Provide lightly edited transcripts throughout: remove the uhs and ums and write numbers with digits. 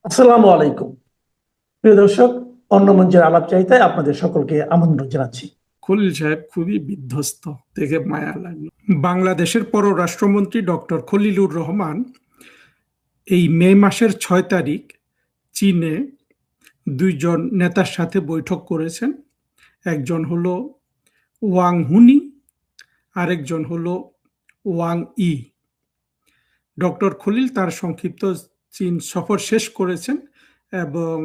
আসসালামু আলাইকুম। প্রিয় দর্শক, অন্য মঞ্চের আলাপ চাইতায় আপনাদের সকলকে আমন্ত্রণ জানাচ্ছি। খলিল সাহেব খুবই বিধ্বস্ত, দেখে মায়া লাগলো। বাংলাদেশের পররাষ্ট্রমন্ত্রী ডক্টর খলিলুর রহমান এই মে মাসের 6 তারিখ চীনে দুইজন নেতার সাথে বৈঠক করেছেন। একজন হলো ওয়াং হুনি, আরেকজন হলো ওয়াং ই। ডক্টর খলিল তার সংক্ষিপ্ত চীন সফর শেষ করেছেন এবং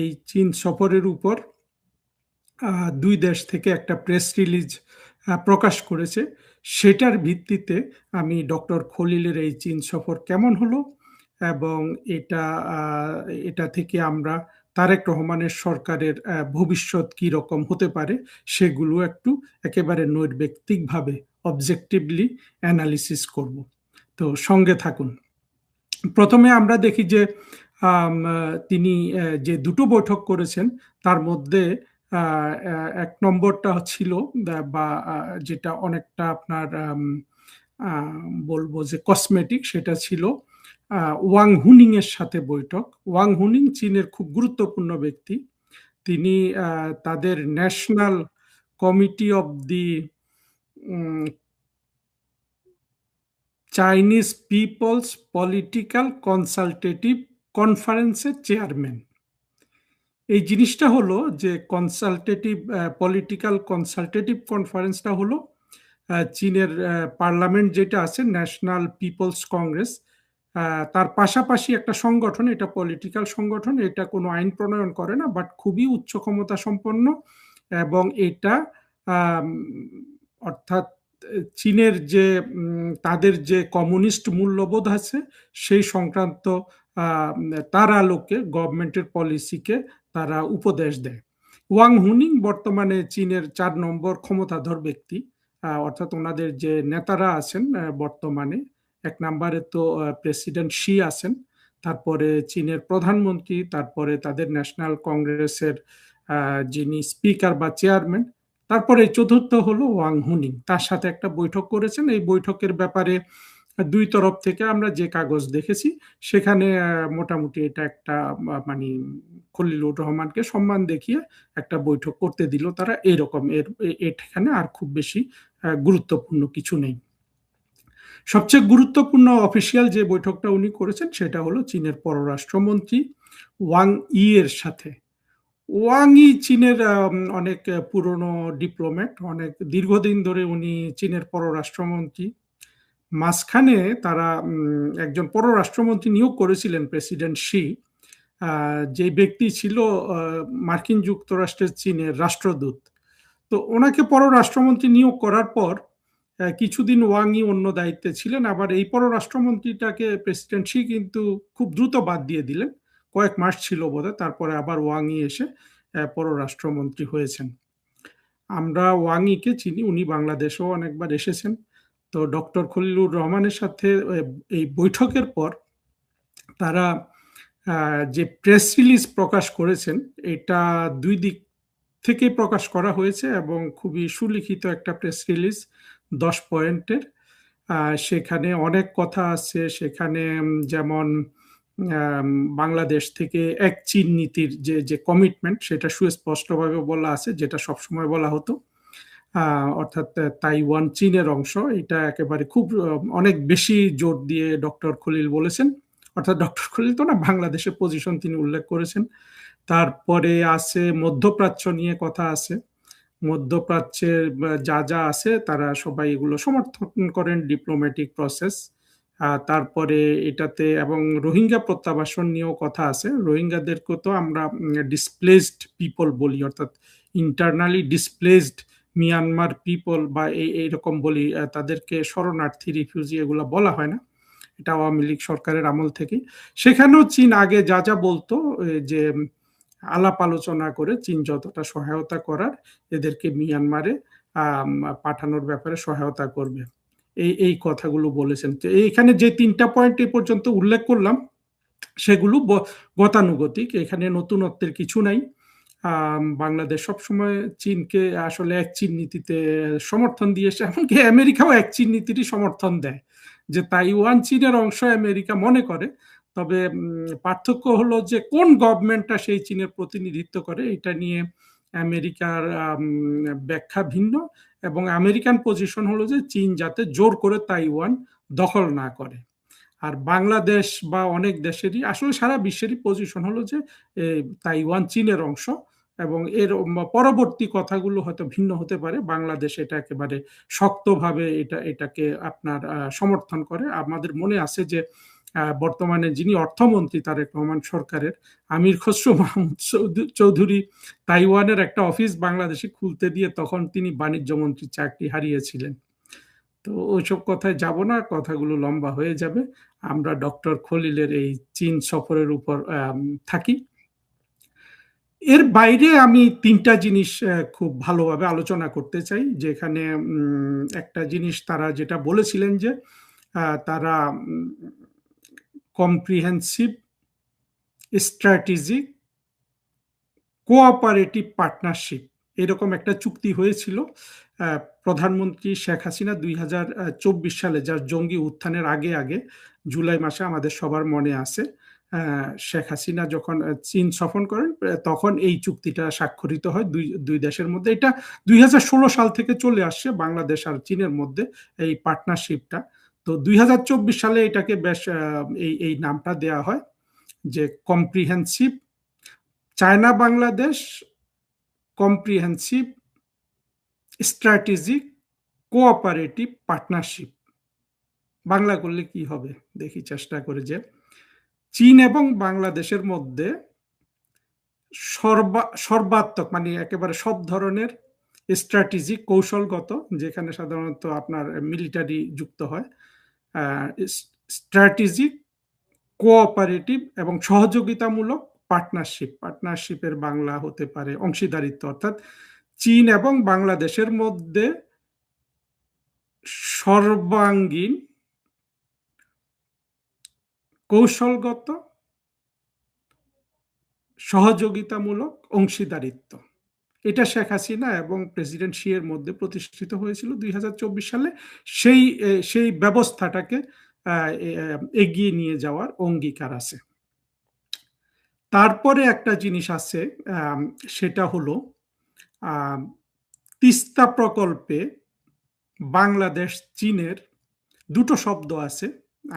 এই চীন সফরের উপর দুই দেশ থেকে একটা প্রেস রিলিজ প্রকাশ করেছে। সেটার ভিত্তিতে আমি ডক্টর খলিলের এই চীন সফর কেমন হলো এবং এটা এটা থেকে আমরা তারেক রহমানের সরকারের ভবিষ্যৎ কি রকম হতে পারে সেগুলো একটু একেবারে নৈর্ব্যক্তিকভাবে অবজেক্টিভলি অ্যানালিসিস করব। তো সঙ্গে থাকুন। প্রথমে আমরা দেখি যে তিনি যে দুটো বৈঠক করেছেন তার মধ্যে এক নম্বরটা ছিল বা যেটা অনেকটা আপনার বলবো যে কসমেটিক, সেটা ছিল ওয়াং হুনিং এর সাথে বৈঠক। ওয়াং হুনিং চীনের খুব গুরুত্বপূর্ণ ব্যক্তি। তিনি তাদের national committee of the Chinese people's political consultative কনফারেন্সের চেয়ারম্যান। এই জিনিসটা হলো যে কনসালটেটিভ পলিটিক্যাল কনসালটেটিভ কনফারেন্সটা হলো চীনের পার্লামেন্ট যেটা আছে ন্যাশনাল পিপলস কংগ্রেস, তার পাশাপাশি একটা সংগঠন, এটা পলিটিক্যাল সংগঠন, এটা কোনো আইন প্রণয়ন করে না, বাট খুবই উচ্চ ক্ষমতা সম্পন্ন। এবং এটা অর্থাৎ চীনের যে তাদের যে কমিউনিস্ট মূল্যবোধ আছে সেই সংক্রান্ত তার আলোকে গভর্নমেন্টের পলিসিকে তারা উপদেশ দেয়। ওয়াং হুনিং বর্তমানে চীনের 4 নম্বর ক্ষমতাধর ব্যক্তি। অর্থাৎ ওনাদের যে নেতারা আছেন বর্তমানে, 1 নম্বরে তো প্রেসিডেন্ট শি আছেন, তারপরে চীনের প্রধানমন্ত্রী, তারপরে তাদের ন্যাশনাল কংগ্রেসের যিনি স্পিকার বা চেয়ারম্যান, তারপরে চতুর্থ হলো ওয়াং হুনিং। তার সাথে একটা বৈঠক করেছেন। এই বৈঠকের ব্যাপারে দুই তরফ থেকে আমরা যে কাগজ দেখেছি সেখানে মোটামুটি এটা একটা মানে খলিলুর রহমানকে সম্মান দেখিয়ে একটা বৈঠক করতে দিল তারা, এরকম। এখানে আর খুব বেশি গুরুত্বপূর্ণ কিছু নেই। সবচেয়ে গুরুত্বপূর্ণ অফিসিয়াল যে বৈঠকটা উনি করেছেন সেটা হলো চীনের পররাষ্ট্রমন্ত্রী ওয়াং ই এর সাথে। ওয়াং ই চীনের অনেক পুরনো ডিপ্লোম্যাট, অনেক দীর্ঘদিন ধরে উনি চীনের পররাষ্ট্রমন্ত্রী। মাঝখানে তারা একজন পররাষ্ট্রমন্ত্রী নিয়োগ করেছিলেন প্রেসিডেন্ট শি, যে ব্যক্তি ছিল মার্কিন যুক্তরাষ্ট্রের চীনের রাষ্ট্রদূত। তো ওনাকে পররাষ্ট্রমন্ত্রী নিয়োগ করার পর কিছুদিন ওয়াং ই অন্য দায়িত্বে ছিলেন, আবার এই পররাষ্ট্রমন্ত্রীটাকে প্রেসিডেন্ট শি কিন্তু খুব দ্রুত বাদ দিয়ে দিলেন। কয়েক মাস ছিল বোধহয়, তারপরে আবার ওয়াং ই এসে পররাষ্ট্রমন্ত্রী হয়েছেন। আমরা ওয়াং ইকে চিনি, উনি বাংলাদেশেও অনেকবার এসেছেন। তো ডক্টর খলিলুর রহমানের সাথে এই বৈঠকের পর তারা যে প্রেস রিলিজ প্রকাশ করেছেন, এটা দুই দিক থেকে প্রকাশ করা হয়েছে এবং খুবই সুলিখিত একটা প্রেস রিলিজ, 10 পয়েন্টের। সেখানে অনেক কথা আছে। সেখানে যেমন বাংলাদেশ থেকে এক চীন নীতির যে যে কমিটমেন্ট সেটা সুস্পষ্টভাবে বলা আছে, যেটা সবসময় বলা হতো। অর্থাৎ তাইওয়ান চীনের অংশ, এটা একেবারে খুব অনেক বেশি জোর দিয়ে ডক্টর খলিল বলেছেন। অর্থাৎ ডক্টর খলিল তো না, বাংলাদেশের পজিশন তিনি উল্লেখ করেছেন। তারপরে আছে মধ্যপ্রাচ্য নিয়ে কথা আছে। মধ্যপ্রাচ্যের যা যা আছে তারা সবাই এগুলো সমর্থন করেন, ডিপ্লোম্যাটিক প্রসেস। তারপরে এটাতে এবং রোহিঙ্গা প্রত্যাবাসন নিয়েও কথা আছে। রোহিঙ্গাদেরকে তো আমরা ডিসপ্লেসড পিপল বলি, অর্থাৎ ইন্টারনালি ডিসপ্লেসড মিয়ানমার পিপল বা এইরকম বলি, তাদেরকে শরণার্থী, রিফিউজি এগুলো বলা হয় না। এটা আওয়ামী লীগ সরকারের আমল থেকে। সেখানেও চীন আগে যা যা বলতো যে আলাপ আলোচনা করে চীন যতটা সহায়তা করার এদেরকে মিয়ানমারে পাঠানোর ব্যাপারে সহায়তা করবে, এই কথাগুলো বলেছেন। তো এইখানে যে 3টা পয়েন্ট এ পর্যন্ত উল্লেখ করলাম সেগুলো গতানুগতিক, এখানে নতুনত্বের কিছু নাই। বাংলাদেশ সবসময় চীনকে আসলে এক চীন নীতিতে সমর্থন দিয়েছে, এমনকি আমেরিকাও এক চীন নীতিরই সমর্থন দেয়। যে তাইওয়ান চীনের অংশ আমেরিকা মনে করে, তবে পার্থক্য হলো যে কোন গভর্নমেন্টটা সেই চীনের প্রতিনিধিত্ব করে এটা নিয়ে আমেরিকার ব্যাখ্যা ভিন্ন, এবং আমেরিকান পজিশন হলো যে চীন যাতে জোর করে তাইওয়ান দখল না করে। আর বাংলাদেশ বা অনেক দেশেরই, আসলে সারা বিশ্বেরই পজিশন হলো যে তাইওয়ান চীনের অংশ, এবং এর পরবর্তী কথাগুলো হয়তো ভিন্ন হতে পারে। বাংলাদেশ এটা একেবারে শক্তভাবে এটাকে আপনার সমর্থন করে। আমাদের মনে আছে যে বর্তমানে যিনি অর্থমন্ত্রী তারেক রহমান সরকারের আমির খসরু মাহমুদ চৌধুরী তাইওয়ানের একটা অফিস বাংলাদেশে খুলতে দিয়ে তখন তিনি বাণিজ্য মন্ত্রীর চাকরি হারিয়েছিলেন। তো ওইসব কথায় যাব না, কথাগুলো লম্বা হয়ে যাবে। আমরা ডক্টর খলিলের এই চীন সফরের উপর থাকি। এর বাইরে আমি তিনটা জিনিস খুব ভালোভাবে আলোচনা করতে চাই, যেখানে একটা জিনিস তারা যেটা বলেছিলেন যে তারা কম্প্রিহেন্সিভ স্ট্র্যাটেজিক কোঅপারেটিভ পার্টনারশিপ এরকম একটা চুক্তি হয়েছিল প্রধানমন্ত্রী শেখ হাসিনা 2024 সালে, যার জঙ্গি উত্থানের আগে আগে জুলাই মাসে আমাদের সবার মনে আছে, শেখ হাসিনা যখন চীন সফর করেন তখন এই চুক্তিটা স্বাক্ষরিত হয় দুই দেশের মধ্যে। এটা 2016 সাল থেকে চলে আসছে বাংলাদেশ আর চীনের মধ্যে এই পার্টনারশিপটা। তো 2024 সালে এটাকে বেশ এই নামটা দেয়া হয় যে comprehensive China Bangladesh comprehensive strategic cooperative partnership. Bangla করলে কি হবে দেখি চেষ্টা করে, যে চীন এবং বাংলাদেশের মধ্যে সর্বাত্মক মানে একেবারে সব ধরনের স্ট্র্যাটেজিক কৌশলগত, যেখানে সাধারণত আপনার মিলিটারি যুক্ত হয়, স্ট্র্যাটেজিক কোঅপারেটিভ এবং সহযোগিতামূলক পার্টনারশিপের বাংলা হতে পারে অংশীদারিত্ব, অর্থাৎ চীন এবং বাংলাদেশের মধ্যে সর্বাঙ্গীন কৌশলগত সহযোগিতামূলক অংশীদারিত্ব। এটা শেখ হাসিনা এবং প্রেসিডেন্ট শি এর মধ্যে প্রতিষ্ঠিত হয়েছিল 2024 সালে। সেই ব্যবস্থাটাকে এগিয়ে নিয়ে যাওয়ার অঙ্গীকার আছে। তারপরে একটা জিনিস আছে, সেটা হলো তিস্তা প্রকল্পে বাংলাদেশ চীনের দুটো শব্দ আছে।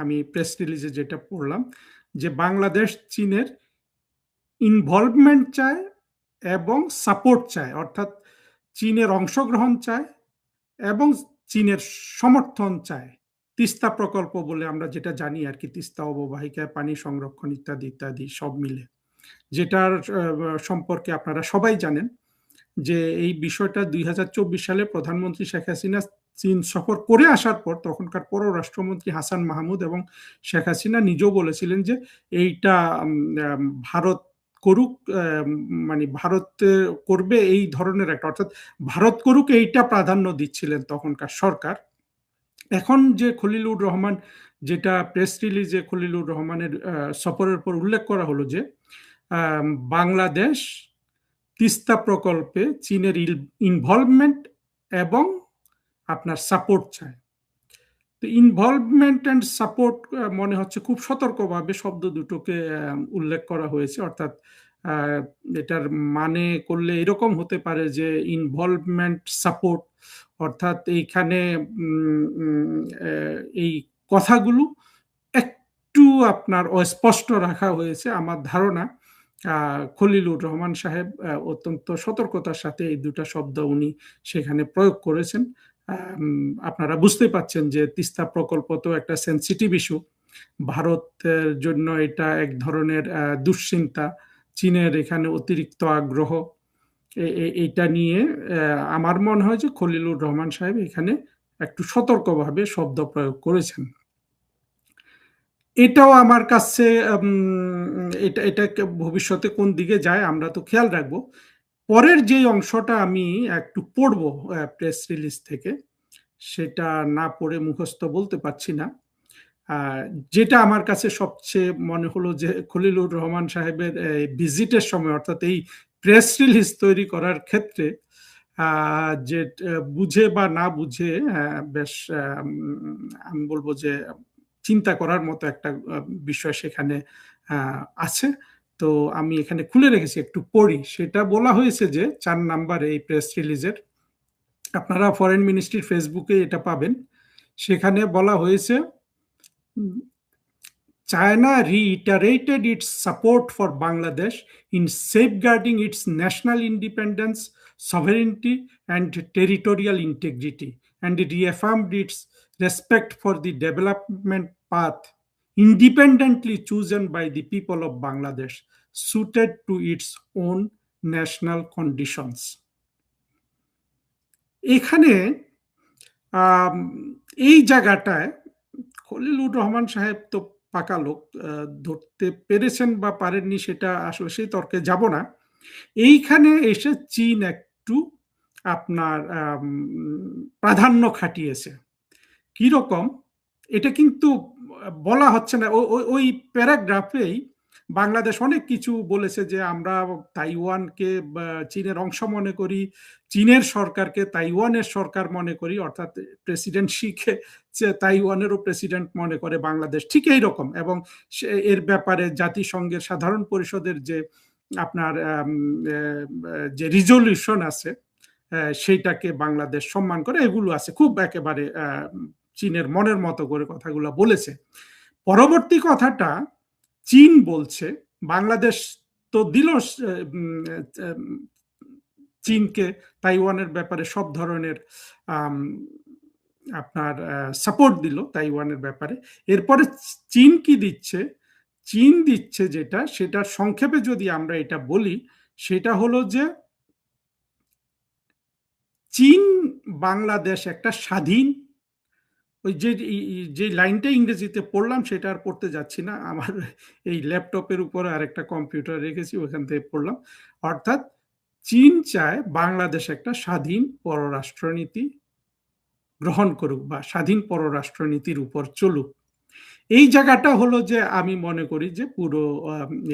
আমি প্রেস রিলিজে যেটা পড়লাম যে বাংলাদেশ চীনের ইনভলভমেন্ট চায় এবং সাপোর্ট চায়, অর্থাৎ চীনের অংশগ্রহণ চায় এবং চীনের সমর্থন চায় তিস্তা প্রকল্প বলে আমরা যেটা জানি আর কি, তিস্তা অববাহিকায় পানি সংরক্ষণ ইত্যাদি ইত্যাদি সব মিলে, যেটার সম্পর্কে আপনারা সবাই জানেন যে এই বিষয়টা 2024 সালে প্রধানমন্ত্রী শেখ হাসিনা চীন সফর করে আসার পর তখনকার পররাষ্ট্রমন্ত্রী হাসান মাহমুদ এবং শেখ হাসিনা নিজেও বলেছিলেন যে এইটা ভারত করুক, মানে ভারত করবে এই ধরনের একটা, অর্থাৎ ভারত করুক এইটা প্রাধান্য দিচ্ছিলেন তখনকার সরকার। এখন যে খলিলুর রহমান, যেটা প্রেস রিলিজে খলিলুর রহমানের সফরের পর উল্লেখ করা হলো যে বাংলাদেশ তিস্তা প্রকল্পে চীনের ইনভলভমেন্ট এবং আপনার সাপোর্ট চায়। তো ইনভলভমেন্ট অ্যান্ড সাপোর্ট মনে হচ্ছে খুব সতর্কভাবে শব্দ দুটোকে উল্লেখ করা হয়েছে, অর্থাৎ এটার মানে করলে এরকম হতে পারে যে ইনভলভমেন্ট সাপোর্ট, অর্থাৎ এইখানে এই কথাগুলো একটু আপনার অস্পষ্ট রাখা হয়েছে। আমার ধারণা খলিলুর রহমান সাহেব অত্যন্ত সতর্কতার সাথে এই দুটা শব্দ উনি সেখানে প্রয়োগ করেছেন। আপনারা বুঝতে পাচ্ছেন যে তিস্তা প্রকল্প তো একটা সেন্সিটিভ ইস্যু, ভারতের জন্য এটা এক ধরনের দুশ্চিন্তা, চীনের এখানে অতিরিক্ত আগ্রহ, এইটা নিয়ে আমার মনে হয় যে খলিলুর রহমান সাহেব এখানে একটু সতর্কভাবে শব্দ প্রয়োগ করেছেন। এটাও আমার কাছে এটা ভবিষ্যতে কোন দিকে যায় আমরা তো খেয়াল রাখবো। পরের যে অংশটা আমি একটু পড়বো প্রেস রিলিজ থেকে, সেটা না পড়ে মুখস্থ বলতে পারছি না। যেটা আমার কাছে সবচেয়ে মনে হলো যে খলিলুর রহমান সাহেবের ভিজিটের সময়, অর্থাৎ এই প্রেস রিলিজ তৈরি করার ক্ষেত্রে যে বুঝে বা না বুঝে বেশ আমি বলবো যে চিন্তা করার মতো একটা বিষয় সেখানে আছে। তো আমি এখানে খুলে রেখেছি, একটু পড়ি। সেটা বলা হয়েছে যে 4 নাম্বারে এই প্রেস রিলিজের, আপনারা ফরেন মিনিস্ট্রির ফেসবুকে এটা পাবেন। সেখানে বলা হয়েছে, China reiterated its support for Bangladesh in safeguarding its national independence, sovereignty, and territorial integrity, and it reaffirmed its respect for the development path independently chosen by the people of Bangladesh, suited to its own national conditions. এখানে এই জায়গাটায় খলিলুর রহমান সাহেব তো পাকা লোক, ধরতে পেরেছেন বা পারেননি সেটা আসলে সেই তর্কে যাব না। এইখানে এসে চীন একটু আপনার প্রাধান্য খাটিয়েছে। কিরকম, এটা কিন্তু বলা হচ্ছে না। ওই প্যারাগ্রাফেই বাংলাদেশ অনেক কিছু বলেছে, যে আমরা তাইওয়ানকে চীনের অংশ মনে করি, চীনের সরকারকে তাইওয়ানের সরকার মনে করি, অর্থাৎ প্রেসিডেন্ট শিকে তাইওয়ানেরও প্রেসিডেন্ট মনে করে বাংলাদেশ, ঠিক এই রকম। এবং এর ব্যাপারে জাতিসংঘের সাধারণ পরিষদের যে আপনার যে রিজলিউশন আছে সেইটাকে বাংলাদেশ সম্মান করে, এগুলো আছে। খুব একেবারে চীনের মনের মতো করে কথাগুলো বলেছে। পরবর্তী কথাটা চীন বলছে, বাংলাদেশ তো দিল চীনকে তাইওয়ানের ব্যাপারে সব ধরনের আপনার সাপোর্ট দিল তাইওয়ানের ব্যাপারে। এরপরে চীন কি দিচ্ছে? চীন দিচ্ছে যেটা, সেটার সংক্ষেপে যদি আমরা এটা বলি, সেটা হলো যে চীন বাংলাদেশ একটা স্বাধীন, ওই যে লাইনটা ইংরেজিতে পড়লাম সেটা আর পড়তে যাচ্ছি না, আমার এই ল্যাপটপের উপরে আরেকটা কম্পিউটার রেখেছি, ওখান থেকে পড়লাম। অর্থাৎ চীন চায় বাংলাদেশ একটা স্বাধীন পররাষ্ট্রনীতি গ্রহণ করুক বা স্বাধীন পররাষ্ট্রনীতির উপর চলুক। এই জায়গাটা হলো যে আমি মনে করি যে পুরো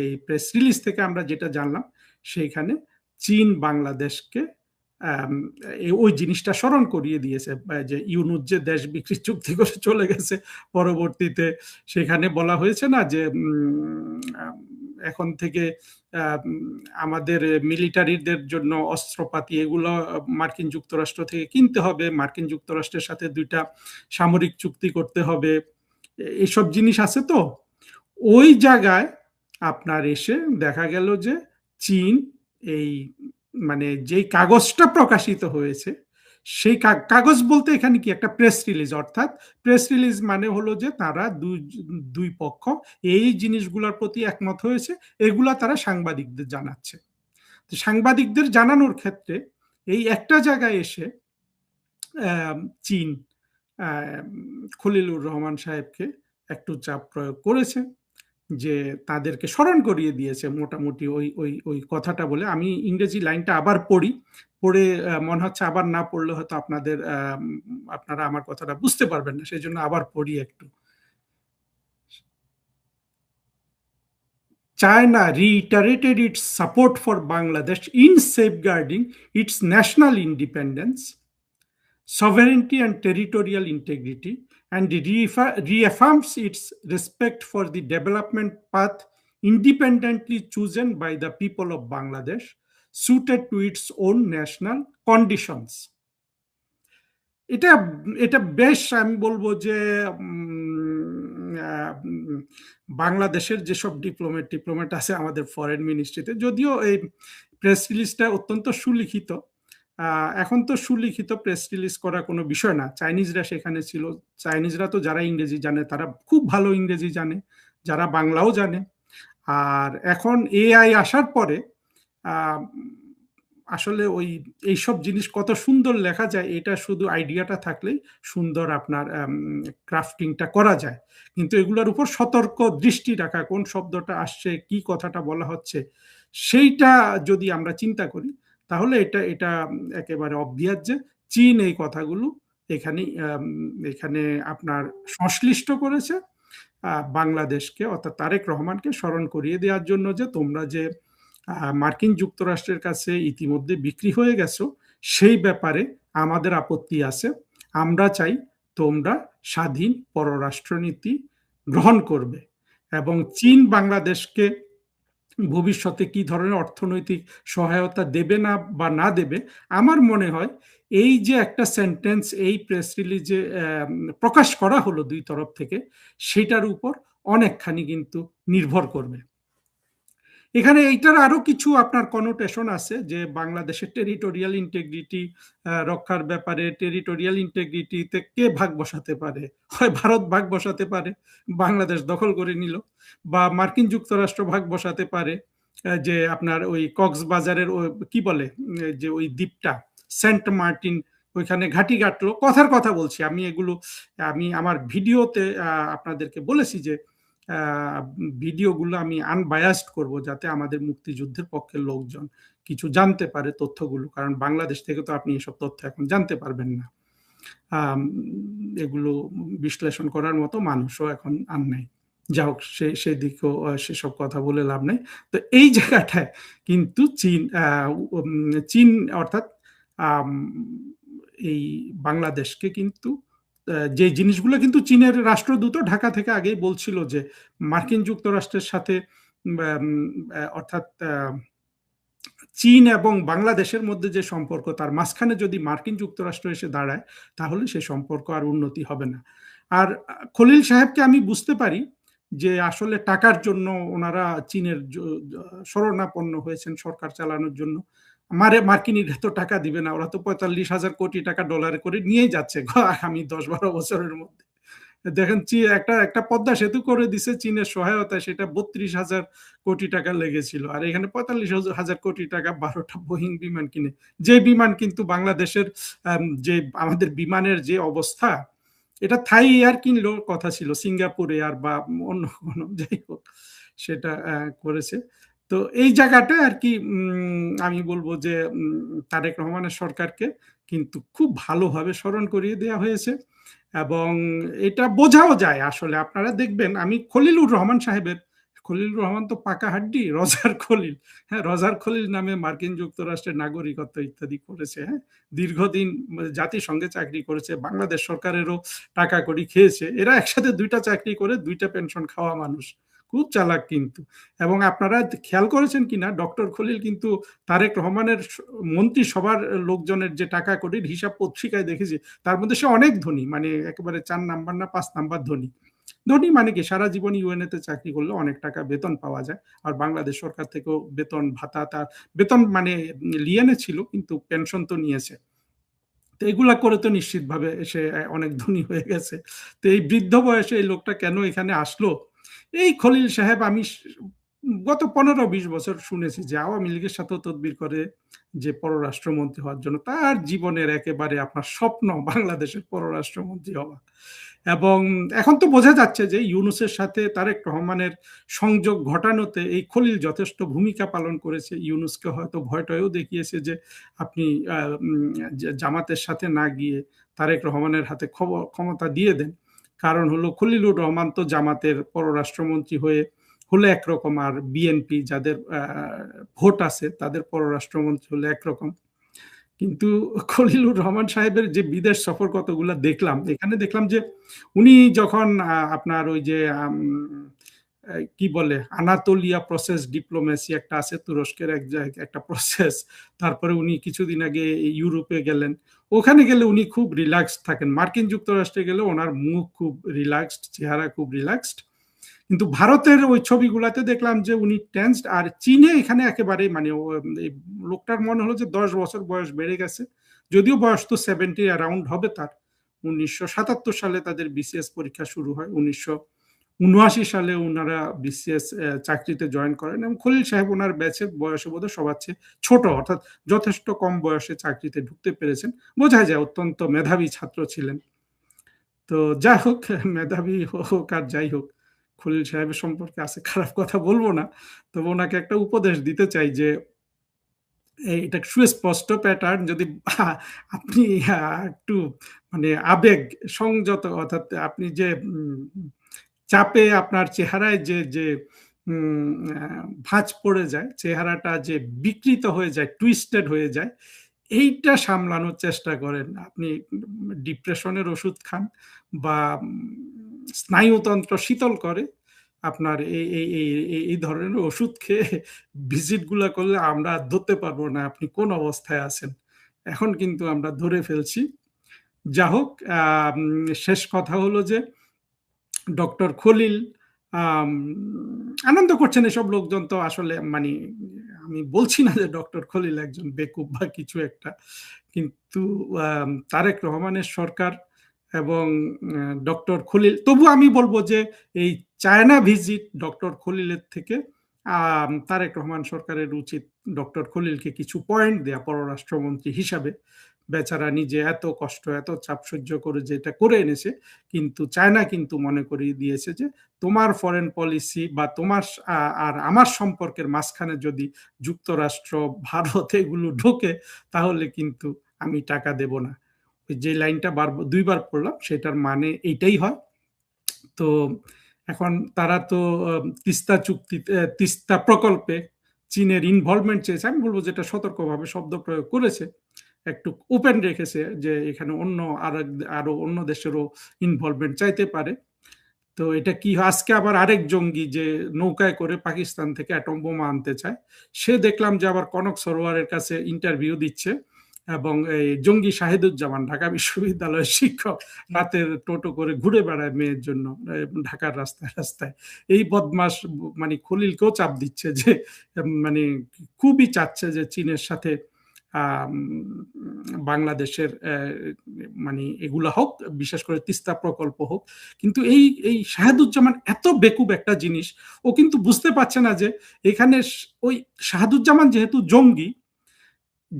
এই প্রেস রিলিজ থেকে আমরা যেটা জানলাম, সেইখানে চীন বাংলাদেশকে ওই জিনিসটা স্মরণ করিয়ে দিয়েছে, যে ইউনুস যে দেশ বিক্রি চুক্তি করে চলে গেছে, পরবর্তীতে সেখানে বলা হয়েছে না যে এখন থেকে আমাদের মিলিটারিদের জন্য অস্ত্রপাতি এগুলো মার্কিন যুক্তরাষ্ট্র থেকে কিনতে হবে, মার্কিন যুক্তরাষ্ট্রের সাথে 2টা সামরিক চুক্তি করতে হবে, এইসব জিনিস আছে। তো ওই জায়গায় আপনার এসে দেখা গেল যে চীন এই মানে যেই কাগজটা প্রকাশিত হয়েছে, সেই কাগজ বলতে এখানে কি একটা প্রেস রিলিজ, অর্থাৎ প্রেস রিলিজ মানে হলো যে তারা দুই পক্ষ এই জিনিসগুলোর প্রতি একমত হয়েছে, এগুলা তারা সাংবাদিকদের জানাচ্ছে। সাংবাদিকদের জানানোর ক্ষেত্রে এই একটা জায়গায় এসে চীন খলিলুর রহমান সাহেবকে একটু চাপ প্রয়োগ করেছে, যে তাদেরকে স্মরণ করিয়ে দিয়েছে মোটামুটি ওই ওই ওই কথাটা বলে। আমি ইংরেজি লাইনটা আবার পড়ি, পড়ে মনে হচ্ছে আবার না পড়লে হয়তো আপনারা আমার কথাটা বুঝতে পারবেন না, সেই জন্য আবার পড়ি একটু। China reiterated its support for Bangladesh in safeguarding its national independence, sovereignty, and territorial integrity, and reaffirms its respect for the development path independently chosen by the people of Bangladesh, suited to its own national conditions. এটা এটা বেশ আমি বলবো যে বাংলাদেশের যেসব diplomat আছে আমাদের ফরেন মিনিস্ট্রিতে, যদিও এই প্রেস রিলিজটা অত্যন্ত সুলিখিত, এখন তো সুলিখিত প্রেস রিলিজ করা কোনো বিষয় না। চাইনিজরা সেখানে ছিল, চাইনিজরা তো যারা ইংরেজি জানে তারা খুব ভালো ইংরেজি জানে, যারা বাংলাও জানে। আর এখন এআই আসার পরে আসলে ওই এইসব জিনিস কত সুন্দর লেখা যায়, এটা শুধু আইডিয়াটা থাকলেই সুন্দর আপনার ক্রাফটিংটা করা যায়। কিন্তু এগুলোর উপর সতর্ক দৃষ্টি রাখা, কোন শব্দটা আসছে, কি কথাটা বলা হচ্ছে, সেইটা যদি আমরা চিন্তা করি, তাহলে এটা এটা একেবারে অবভিয়াস যে চীন এই কথাগুলো এখানে আপনার সংশ্লিষ্ট করেছে বাংলাদেশকে, অর্থাৎ তারেক রহমানকে স্মরণ করিয়ে দেওয়ার জন্য যে তোমরা যে মার্কিন যুক্তরাষ্ট্রের কাছে ইতিমধ্যে বিক্রি হয়ে গেছো, সেই ব্যাপারে আমাদের আপত্তি আছে। আমরা চাই তোমরা স্বাধীন পররাষ্ট্রনীতি গ্রহণ করবে এবং চীন বাংলাদেশকে ভবিষ্যতে কি ধরনের অর্থনৈতিক সহায়তা দেবে না বা না দেবে, আমার মনে হয় এই যে একটা সেন্টেন্স এই প্রেস রিলিজে প্রকাশ করা হলো দুই তরফ থেকে, সেটার উপর অনেকখানি কিন্তু নির্ভর করবে। এখানে এইটার আরো কিছু আপনার কনোটেশন আছে যে বাংলাদেশের টেরিটোরিয়াল ইন্টেগ্রিটি রক্ষার ব্যাপারে, টেরিটোরিয়াল ইন্টেগ্রিটিতে কে ভাগ বসাতে পারে, হয় ভারত ভাগ বসাতে পারে, বাংলাদেশ দখল করে নিল, বা মার্কিন যুক্তরাষ্ট্র ভাগ বসাতে পারে, যে আপনার ওই কক্সবাজারের কি বলে যে ওই দ্বীপটা সেন্ট মার্টিন, ওইখানে ঘাঁটি গাঁটলো, কথার কথা বলছি আমি, এগুলো আমি আমার ভিডিওতে আপনাদেরকে বলেছি যে ভিডিওগুলো আমি আনবায়াসড করব, যাতে আমাদের মুক্তিযুদ্ধের পক্ষের লোকজন কিছু জানতে পারে তথ্যগুলো, কারণ বাংলাদেশ থেকে তো আপনি এসব তথ্য এখন জানতে পারবেন না। এগুলো বিশ্লেষণ করার মতো মানুষও এখন আর নাই। যা হোক, সেদিকেও সেসব কথা বলে লাভ নেই। তো এই জায়গাটায় কিন্তু চীন অর্থাৎ এই বাংলাদেশকে কিন্তু যে জিনিসগুলো কিন্তু চীনের রাষ্ট্রদূত ঢাকা থেকে আগেই বলছিল যে মার্কিন যুক্তরাষ্ট্রের সাথে অর্থাৎ চীন এবং বাংলাদেশের মধ্যে যে সম্পর্ক, তার মাঝখানে যদি মার্কিন যুক্তরাষ্ট্র এসে দাঁড়ায়, তাহলে সে সম্পর্ক আর উন্নতি হবে না। আর খলিল সাহেবকে আমি বুঝতে পারি যে আসলে টাকার জন্য ওনারা চীনের শরণাপন্ন হয়েছেন সরকার চালানোর জন্য। মার্কিনীরা তো টাকা দিবে না, ওরা তো 45,000 কোটি টাকা ডলারে করে নিয়েই যাচ্ছে আগামী 10-12 বছরের মধ্যে। দেখেন একটা পদ্মা সেতু করে দিছে চীনের সহায়তায়, সেটা 32,000 কোটি টাকা লেগেছিল, আর এখানে 45,000 কোটি টাকা 12টা বোয়িং বিমান কিনে, যে বিমান কিন্তু বাংলাদেশের যে আমাদের বিমানের যে অবস্থা, এটা থাই এয়ার কিনলেও কথা ছিল, সিঙ্গাপুর এয়ার বা অন্য কোনো, যাই হোক সেটা করেছে। তো এই জায়গাটা আর কি আমি বলবো যে তারেক রহমানের সরকারকে কিন্তু খুব ভালোভাবে স্মরণ করিয়ে দেওয়া হয়েছে, এবং এটা বোঝাও যায় আসলে। আপনারা দেখবেন, আমি খলিলুর রহমান সাহেবের, খলিলুর রহমান তো পাকা হাড্ডি, রজার খলিল, হ্যাঁ, রজার খলিল নামে মার্কিন যুক্তরাষ্ট্রের নাগরিকত্ব ইত্যাদি করেছে, হ্যাঁ, দীর্ঘদিন জাতিসংঘে চাকরি করেছে, বাংলাদেশ সরকারেরও টাকা কড়ি খেয়েছে, এরা একসাথে দুইটা চাকরি করে দুইটা পেনশন খাওয়া মানুষ, খুব চালাক কিন্তু। এবং আপনারা খেয়াল করেছেন কিনা, ডক্টর খলিল কিন্তু তারেক রহমানের মন্ত্রিসভার লোকজনের যে টাকা কড়ির হিসাব পত্রিকায় দেখেছি, তার মধ্যে সে অনেক ধনী, মানে একেবারে 4 নাম্বার না 5 নাম্বার ধনী। ধনী মানে কি, সারা জীবন ইউএনএ তে চাকরি করলে অনেক টাকা বেতন পাওয়া যায়, আর বাংলাদেশ সরকার থেকেও বেতন ভাতা, তার বেতন মানে লিয়েনে ছিল, কিন্তু পেনশন তো নিয়েছে। তো এগুলা করে তো নিশ্চিতভাবে সে অনেক ধনী হয়ে গেছে। তো এই বৃদ্ধ বয়সে এই লোকটা কেন এখানে আসলো? এই খলিল সাহেব, আমি গত 15-20 বছর শুনেছি যে আওয়ামী লীগের সাথেও তদবির করে যে পররাষ্ট্রমন্ত্রী হওয়ার জন্য, তার জীবনের একেবারে আপনার স্বপ্ন বাংলাদেশের পররাষ্ট্রমন্ত্রী হওয়া। এবং এখন তো বোঝা যাচ্ছে যে ইউনূসের সাথে তারেক রহমানের সংযোগ ঘটানোতে এই খলিল যথেষ্ট ভূমিকা পালন করেছে। ইউনূসকে হয়তো ভয়টয়ও দেখিয়েছে যে আপনি জামাতের সাথে না গিয়ে তারেক রহমানের হাতে ক্ষমতা দিয়ে দেন। কারণ হলো, খলিলুর রহমান তো জামাতের পররাষ্ট্রমন্ত্রী হলে একরকম, আর বিএনপি যাদের ভোট আছে তাদের পররাষ্ট্রমন্ত্রী হলে একরকম। কিন্তু খলিলুর রহমান সাহেবের যে বিদেশ সফর কতগুলো দেখলাম, এখানে দেখলাম যে উনি যখন আপনার ওই যে কি বলে আনাতোলিয়া প্রসেস ডিপ্লোমেসি একটা আছে, তুরস্কের একটা প্রসেস, তারপরে উনি কিছুদিন আগে ইউরোপে গেলেন, ওখানে গেলে উনি খুব রিল্যাক্সড থাকেন। মার্কিন যুক্তরাষ্ট্রে গেলে ওনার মুখ খুব রিল্যাক্সড, চেহারা খুব রিল্যাক্সড। কিন্তু ভারতের ওই ছবিগুলাতে দেখলাম যে উনি টেন্সড, আর চীনে এখানে একেবারে মানে লোকটার মনে হলো যে 10 বছর বয়স বেড়ে গেছে, যদিও বয়স তো 70 অ্যারাউন্ড হবে তার। 1977 সালে তাদের বিসিএস পরীক্ষা শুরু হয়, 1979 সালে ওনারা বিসিএস চাকরিতে জয়েন করেন, এবং খলিল সাহেব ওনার ব্যাচের বয়সে বোধহয় সবার চেয়ে ছোট, অর্থাৎ যথেষ্ট কম বয়সে চাকরিতে ঢুকতে পেরেছেন, বোঝা যায় অত্যন্ত মেধাবী ছাত্র ছিলেন। তো যাই হোক, মেধাবী হোক আর যাই হোক, খলিল সাহেবের সম্পর্কে আছে খারাপ কথা বলবো না, তবে ওনাকে একটা উপদেশ দিতে চাই যে এটা সুস্পষ্ট প্যাটার্ন, যদি আপনি একটু মানে আবেগ সংযত, অর্থাৎ আপনি যে চাপে আপনার চেহারায় যে ভাঁজ পড়ে যায়, চেহারাটা যে বিকৃত হয়ে যায়, টুইস্টেড হয়ে যায়, এইটা সামলানোর চেষ্টা করেন। আপনি ডিপ্রেশনের ওষুধ খান বা স্নায়ুতন্ত্র শীতল করে, আপনার এই ধরনের ওষুধ খেয়ে ভিজিটগুলো করলে আমরা ধরতে পারবো না আপনি কোন অবস্থায় আছেন। এখন কিন্তু আমরা ধরে ফেলছি। যা হোক, শেষ কথা হলো যে ডক্টর খলিল আনন্দ করছেন। এসব লোকজন তো আসলে মানে, আমি বলছি না যে ডক্টর খলিল একজন বেকুব বা কিছু একটা, কিন্তু তারেক রহমানের সরকার এবং ডক্টর খলিল, তবু আমি বলবো যে এই চায়না ভিজিট ডক্টর খলিলের থেকে তারেক রহমান সরকারের উচিত ডক্টর খলিলকে কিছু পয়েন্ট দেয়া পররাষ্ট্রমন্ত্রী হিসাবে। বেচারা নিজে এত কষ্ট এত চাপ সহ্য করে যেটা করে এনেছে, কিন্তু চায়না কিন্তু মনে করিয়ে দিয়েছে যে তোমার ফরেন পলিসি বা তোমার আর আমার সম্পর্কের মাঝখানে যদি যুক্তরাষ্ট্র ভারত এগুলো ঢোকে, তাহলে কিন্তু আমি টাকা দেব না। যে লাইনটা দুইবার পড়লাম সেটার মানে এইটাই হয়। তো এখন তারা তো তিস্তা চুক্তিতে, তিস্তা প্রকল্পে চীনের ইনভলভমেন্ট চেয়েছে। আমি বলবো যেটা সতর্কভাবে শব্দ প্রয়োগ করেছে, একটু ওপেন রেখেছে যে এখানে আরো অন্য দেশেরও ইনভলভমেন্ট চাইতে পারে। তো এটা কি হয়, আজকে আবার আরেক জঙ্গি যে নৌকায় করে পাকিস্তান থেকে অ্যাটম বোমা আনতে চায়, সে দেখলাম যে আবার কনক সরোয়ারের কাছে ইন্টারভিউ দিচ্ছে। এবং এই জঙ্গি শাহিদুজ্জামান, ঢাকা বিশ্ববিদ্যালয়ের শিক্ষক, রাতের টোটো করে ঘুরে বেড়ায় মেয়ের জন্য ঢাকার রাস্তায় রাস্তায়। এই বদমাস মানে খলিলকেও চাপ দিচ্ছে যে মানে খুবই চাচ্ছে যে চীনের সাথে বাংলাদেশের মানে এগুলা হোক, বিশেষ করে তিস্তা প্রকল্প হোক। কিন্তু এই শাহাদুজ্জামান এত বেকুব একটা জিনিস, ও কিন্তু বুঝতে পারছে না যে এখানে ওই শাহাদুজ্জামান যেহেতু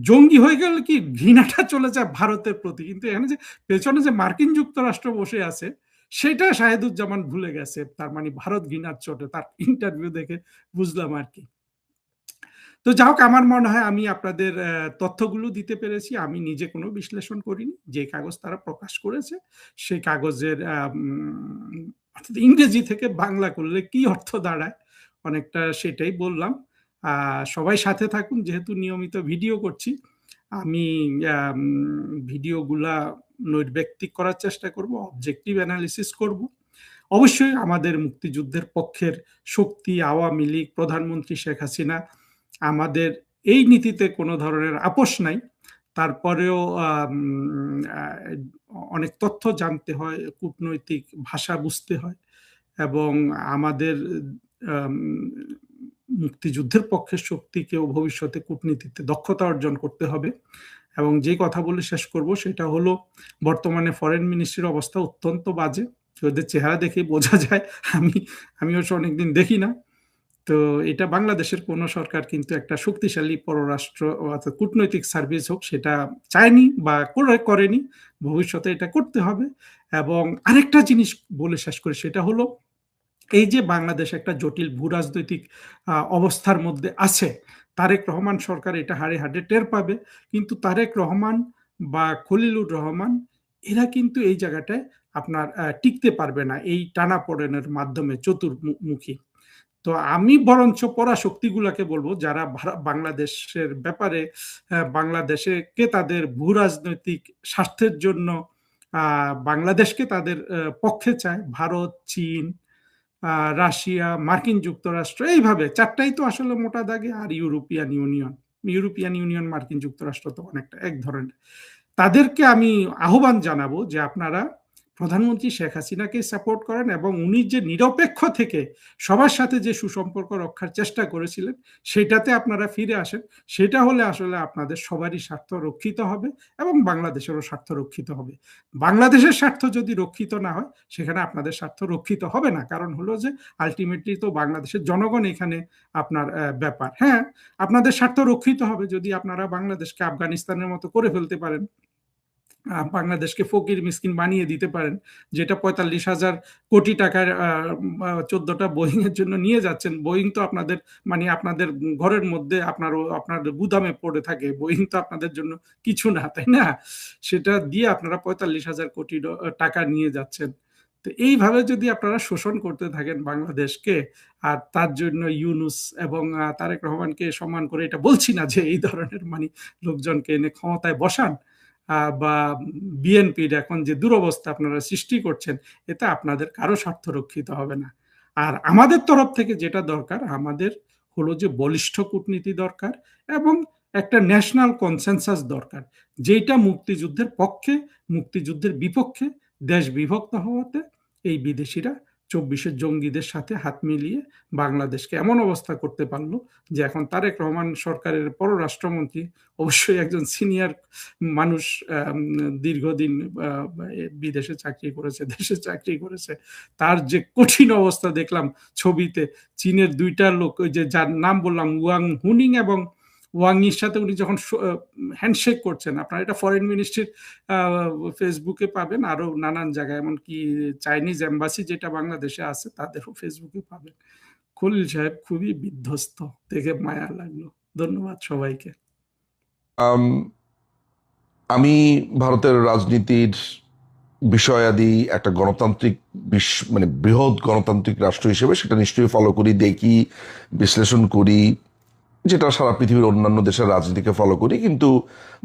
জঙ্গি হয়ে গেলে কি ঘৃণাটা চলে যায় ভারতের প্রতি, কিন্তু এখানে যে পেছনে যে মার্কিন যুক্তরাষ্ট্র বসে আছে সেটা শাহেদুজ্জামান ভুলে গেছে। তার মানে ভারত ঘৃণার চোটে, তার ইন্টারভিউ দেখে বুঝলাম আর কি। তো যা হোক, আমার মনে হয় আমি আপনাদের তথ্যগুলো দিতে পেরেছি। আমি নিজে কোনো বিশ্লেষণ করিনি, যে কাগজ তারা প্রকাশ করেছে সেই কাগজের ইংরেজি থেকে বাংলা করলে কি অর্থ দাঁড়ায় অনেকটা সেটাই বললাম। সবাই সাথে থাকুন, যেহেতু নিয়মিত ভিডিও করছি, আমি ভিডিওগুলা নৈর্ব্যক্তিক করার চেষ্টা করব, অবজেক্টিভ অ্যানালিসিস করব। অবশ্যই আমাদের মুক্তিযুদ্ধের পক্ষের শক্তি আওয়ামী লীগ, প্রধানমন্ত্রী শেখ হাসিনা, আমাদের এই নীতিতে কোনো ধরনের আপোষ নাই। তারপরেও অনেক তথ্য জানতে হয়, কূটনৈতিক ভাষা বুঝতে হয়, এবং আমাদের মুক্তিযুদ্ধের পক্ষের শক্তিকেও ভবিষ্যতে কূটনীতিতে দক্ষতা অর্জন করতে হবে। এবং যে কথা বলে শেষ করব সেটা হলো, বর্তমানে ফরেন মিনিস্ট্রির অবস্থা অত্যন্ত বাজে। ওদের চেহারা দেখে বোঝা যায়, আমি অবশ্য অনেকদিন দেখি না। তো এটা বাংলাদেশের কোন সরকার কিন্তু একটা শক্তিশালী পররাষ্ট্র অর্থাৎ কূটনৈতিক সার্ভিস হোক সেটা চায়নি বা করেনি। ভবিষ্যতে এটা করতে হবে। এবং আরেকটা জিনিস বলে শেষ করি, সেটা হলো এই যে বাংলাদেশ একটা জটিল ভূরাজনৈতিক অবস্থার মধ্যে আছে, তারেক রহমান সরকার এটা হাড়ে হাড়ে টের পাবে। কিন্তু তারেক রহমান বা খলিলুর রহমান এরা কিন্তু এই জায়গাটায় আপনার টিকতে পারবে না এই টানাপোড়েনের মাধ্যমে, চতুর্মুখী। তো আমি বরঞ্চ পরাশক্তিগুলোকে বলবো, যারা বাংলাদেশের ব্যাপারে বাংলাদেশকে তাদের ভূ রাজনৈতিক স্বার্থের জন্য বাংলাদেশকে তাদের পক্ষে চায়, ভারত, চীন, রাশিয়া, মার্কিন যুক্তরাষ্ট্র, এইভাবে চারটাই তো আসলে মোটা দাগে, আর ইউরোপিয়ান ইউনিয়ন মার্কিন যুক্তরাষ্ট্র তো অনেকটা এক ধরনের। তাদেরকে আমি আহ্বান জানাবো যে আপনারা প্রধানমন্ত্রী শেখ হাসিনাকে সাপোর্ট করেন, এবং উনি যে নিরপেক্ষ থেকে সবার সাথে যে সুসম্পর্ক রক্ষার চেষ্টা করেছিলেন সেটাতে আপনারা ফিরে আসেন। সেটা হলে আসলে আপনাদের সবারই স্বার্থ রক্ষিত হবে এবং বাংলাদেশেরও স্বার্থ রক্ষিত হবে। বাংলাদেশের স্বার্থ যদি রক্ষিত না হয়, সেখানে আপনাদের স্বার্থ রক্ষিত হবে না। কারণ হলো যে আলটিমেটলি তো বাংলাদেশের জনগণ এখানে আপনার ব্যাপার। হ্যাঁ, আপনাদের স্বার্থ রক্ষিত হবে যদি আপনারা বাংলাদেশকে আফগানিস্তানের মতো করে ফেলতে পারেন, বাংলাদেশকে ফকির মিসকিন বানিয়ে দিতে পারেন, যেটা ৪৫,০০০ কোটি টাকার ১৪টা বোয়িং এর জন্য নিয়ে যাচ্ছেন। বোয়িং তো আপনাদের মানে আপনাদের ঘরের মধ্যে আপনার গুদামে পড়ে থাকে, বোয়িং তো আপনাদের জন্য কিছু না, তাই না? সেটা দিয়ে আপনারা ৪৫,০০০ কোটি টাকা নিয়ে যাচ্ছেন। তো এইভাবে যদি আপনারা শোষণ করতে থাকেন বাংলাদেশকে, আর তার জন্য ইউনূস এবং তারেক রহমানকে সম্মান করে, এটা বলছি না যে এই ধরনের মানে লোকজনকে এনে ক্ষমতায় বসান, বা বিএনপির এখন যে দুরবস্থা আপনারা সৃষ্টি করছেন, এতে আপনাদের কারো স্বার্থ রক্ষিত হবে না। আর আমাদের তরফ থেকে যেটা দরকার, আমাদের হলো যে বলিষ্ঠ কূটনীতি দরকার এবং একটা ন্যাশনাল কনসেনসাস দরকার, যেটা মুক্তিযুদ্ধের পক্ষে, মুক্তিযুদ্ধের বিপক্ষে। দেশ বিভক্ত হওয়াতে এই বিদেশিরা 24-এর জঙ্গিদের সাথে হাত মিলিয়ে বাংলাদেশকে এমন অবস্থা করতে পারলো যে এখন তারেক রহমান সরকারের পররাষ্ট্রমন্ত্রী, অবশ্যই একজন সিনিয়র মানুষ, দীর্ঘদিন বিদেশে চাকরি করেছে, দেশে চাকরি করেছে, তার যে কঠিন অবস্থা দেখলাম ছবিতে। চীনের দুইটা লোক, ওই যে যার নাম বললাম ওয়াং হুনিং এবং ওয়াং ইর সাথে উনি যখন হ্যান্ডশেক করছেন, আপনারা এটা ফরেন মিনিস্ট্রির ফেসবুকে পাবেন, আরো নানান জায়গায়, এমনকি চাইনিজ এম্বাসি যেটা বাংলাদেশে আছে তাদেরও ফেসবুকে পাবেন। খলিল সাহেব খুবই বিধ্বস্ত, দেখে মায়া লাগলো। ধন্যবাদ সবাইকে। আম, আমি ভারতের রাজনীতির বিষয়াদি একটা গণতান্ত্রিক মানে বৃহৎ গণতান্ত্রিক রাষ্ট্র হিসেবে সেটা নিশ্চয়ই ফলো করি, দেখি, বিশ্লেষণ করি, যেটা সারা পৃথিবীর অন্যান্য দেশের রাজনীতিকে ফলো করি। কিন্তু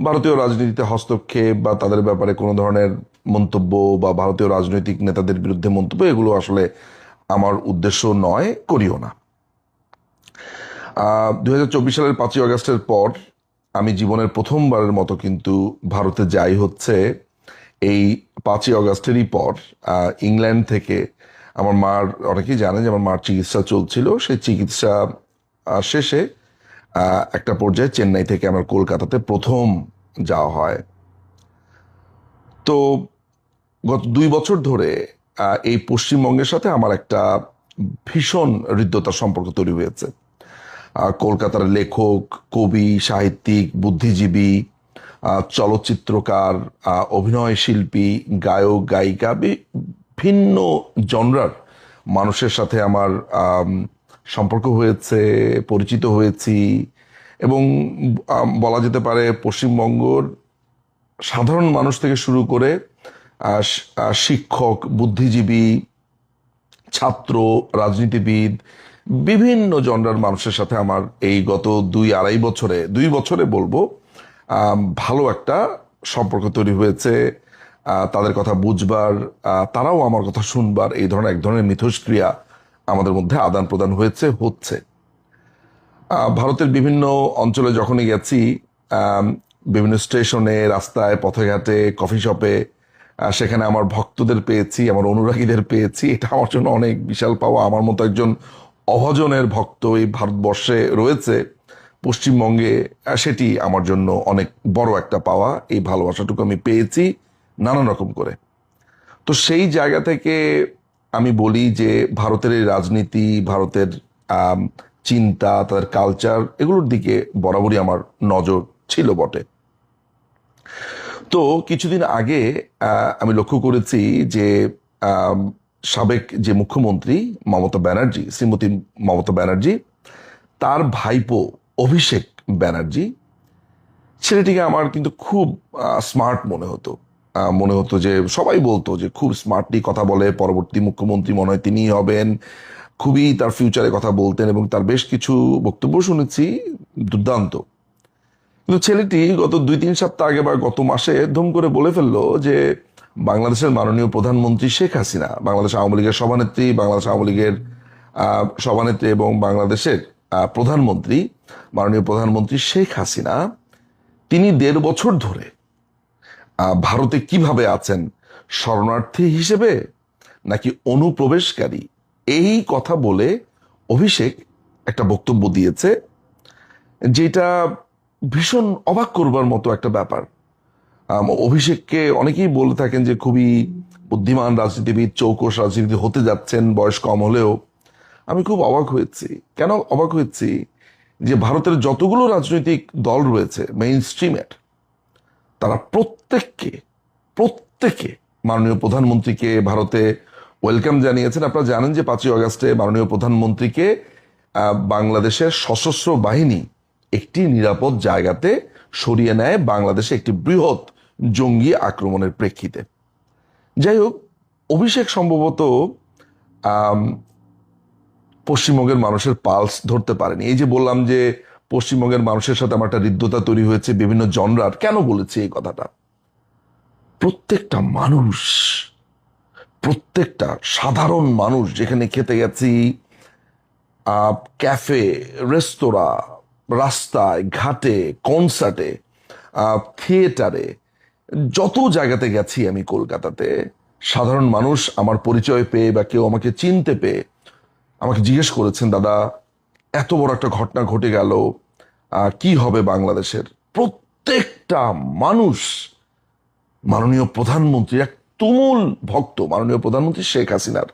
ভারতীয় রাজনীতিতে হস্তক্ষেপ বা তাদের ব্যাপারে কোনো ধরনের মন্তব্য বা ভারতীয় রাজনৈতিক নেতাদের বিরুদ্ধে মন্তব্য, এগুলো আসলে আমার উদ্দেশ্য নয়, করিও না। 2024 সালের 5ই আগস্টের পর আমি জীবনের প্রথমবারের মতো কিন্তু ভারতে যাই হচ্ছে এই 5ই আগস্টেরই পর। ইংল্যান্ড থেকে আমার মার, অনেকেই জানে যে আমার মার চিকিৎসা চলছিল, সেই চিকিৎসা শেষে একটা পর্যায়ে চেন্নাই থেকে আমার কলকাতাতে প্রথম যাওয়া হয়। তো গত 2 বছর ধরে এই পশ্চিমবঙ্গের সাথে আমার একটা ভীষণ হৃদ্যতার সম্পর্ক তৈরি হয়েছে। কলকাতার লেখক, কবি, সাহিত্যিক, বুদ্ধিজীবী, চলচ্চিত্রকার, অভিনয় শিল্পী, গায়ক, গায়িকা, ভিন্ন জনরার মানুষের সাথে আমার সম্পর্ক হয়েছে, পরিচিত হয়েছি। এবং বলা যেতে পারে পশ্চিমবঙ্গর সাধারণ মানুষ থেকে শুরু করে শিক্ষক, বুদ্ধিজীবী, ছাত্র, রাজনীতিবিদ, বিভিন্ন জনরার মানুষের সাথে আমার এই গত 2 বছরে বলবো ভালো একটা সম্পর্ক তৈরি হয়েছে। তাদের কথা বুঝবার, তারাও আমার কথা শুনবার, এই ধরনের এক ধরনের মিথস্ক্রিয়া আমাদের মধ্যে আদান প্রদান হচ্ছে। ভারতের বিভিন্ন অঞ্চলে যখনই গেছি, বিভিন্ন স্টেশনে, রাস্তায়, পথে ঘাটে, কফি শপে, সেখানে আমার ভক্তদের পেয়েছি, আমার অনুরাগীদের পেয়েছি। এটা আমার জন্য অনেক বিশাল পাওয়া। আমার মতো একজন অভাজনের ভক্ত এই ভারতবর্ষে রয়েছে, পশ্চিমবঙ্গে, সেটি আমার জন্য অনেক বড় একটা পাওয়া। এই ভালোবাসাটুকু আমি পেয়েছি নানান রকম করে। তো সেই জায়গা থেকে আমি বলি যে ভারতের এই রাজনীতি, ভারতের চিন্তা, তাদের কালচার, এগুলোর দিকে বরাবরই আমার নজর ছিল বটে। তো কিছুদিন আগে আমি লক্ষ্য করেছি যে সাবেক যে মুখ্যমন্ত্রী মমতা ব্যানার্জি, শ্রীমতী মমতা ব্যানার্জি, তার ভাইপো অভিষেক ব্যানার্জি, ছেলেটিকে আমার কিন্তু খুব স্মার্ট মনে হতো যে সবাই বলতো যে খুব স্মার্টলি কথা বলে, পরবর্তী মুখ্যমন্ত্রী মনে হয় তিনিই হবেন, খুবই তার ফিউচারে কথা বলতেন এবং তার বেশ কিছু বক্তব্য শুনেছি দুর্দান্ত। কিন্তু ছেলেটি গত 2-3 সপ্তাহ আগে বা গত মাসে ধুম করে বলে ফেললো যে বাংলাদেশের মাননীয় প্রধানমন্ত্রী শেখ হাসিনা, বাংলাদেশ আওয়ামী লীগের সভানেত্রী, বাংলাদেশ আওয়ামী লীগের সভানেত্রী এবং বাংলাদেশের প্রধানমন্ত্রী, মাননীয় প্রধানমন্ত্রী শেখ হাসিনা, তিনি 1.5 বছর ধরে ভারতে কিভাবে আছেন, শরণার্থী হিসেবে নাকি অনুপ্রবেশকারী, এই কথা বলে অভিষেক একটা বক্তব্য দিয়েছে, যেটা ভীষণ অবাক করবার মতো একটা ব্যাপার। অভিষেককে অনেকেই বলে থাকেন যে খুবই বুদ্ধিমান রাজনীতিবিদ, চৌকস রাজনীতি হতে যাচ্ছেন বয়স কম হলেও। আমি খুব অবাক হয়েছি। কেন অবাক হয়েছি? যে ভারতের যতগুলো রাজনৈতিক দল রয়েছে মেইন স্ট্রিমের, তারা প্রত্যেকে মাননীয় প্রধানমন্ত্রীকে ভারতে ওয়েলকাম জানিয়েছেন। আপনারা জানেন যে 5ই আগস্টে মাননীয় প্রধানমন্ত্রীকে বাংলাদেশের সশস্ত্র বাহিনী একটি নিরাপদ জায়গাতে সরিয়ে নেয় বাংলাদেশে একটি বৃহৎ জঙ্গি আক্রমণের প্রেক্ষিতে। যাই হোক, অভিষেক সম্ভবত পশ্চিমবঙ্গের মানুষের পালস ধরতে পারেনি। এই যে বললাম যে পশ্চিমবঙ্গের মানুষের সাথে আমার একটা হৃদ্যতা তৈরি হয়েছে বিভিন্ন জনরার, কেন বলেছি এই কথাটা? প্রত্যেকটা মানুষ, প্রত্যেকটা সাধারণ মানুষ, যেখানে খেতে গেছি, ক্যাফে, রেস্তোরাঁ, রাস্তায়, ঘাটে, কনসার্টে, থিয়েটারে, যত জায়গাতে গেছি আমি কলকাতাতে, সাধারণ মানুষ আমার পরিচয় পেয়ে বা কেউ আমাকে চিনতে পেয়ে আমাকে জিজ্ঞেস করেছেন, দাদা এত বড় একটা ঘটনা ঘটে গেল, কি হবে বাংলাদেশের? প্রত্যেকটা মানুষ মাননীয় প্রধানমন্ত্রীর এক তুমুল ভক্ত, মাননীয় প্রধানমন্ত্রী শেখ হাসিনার।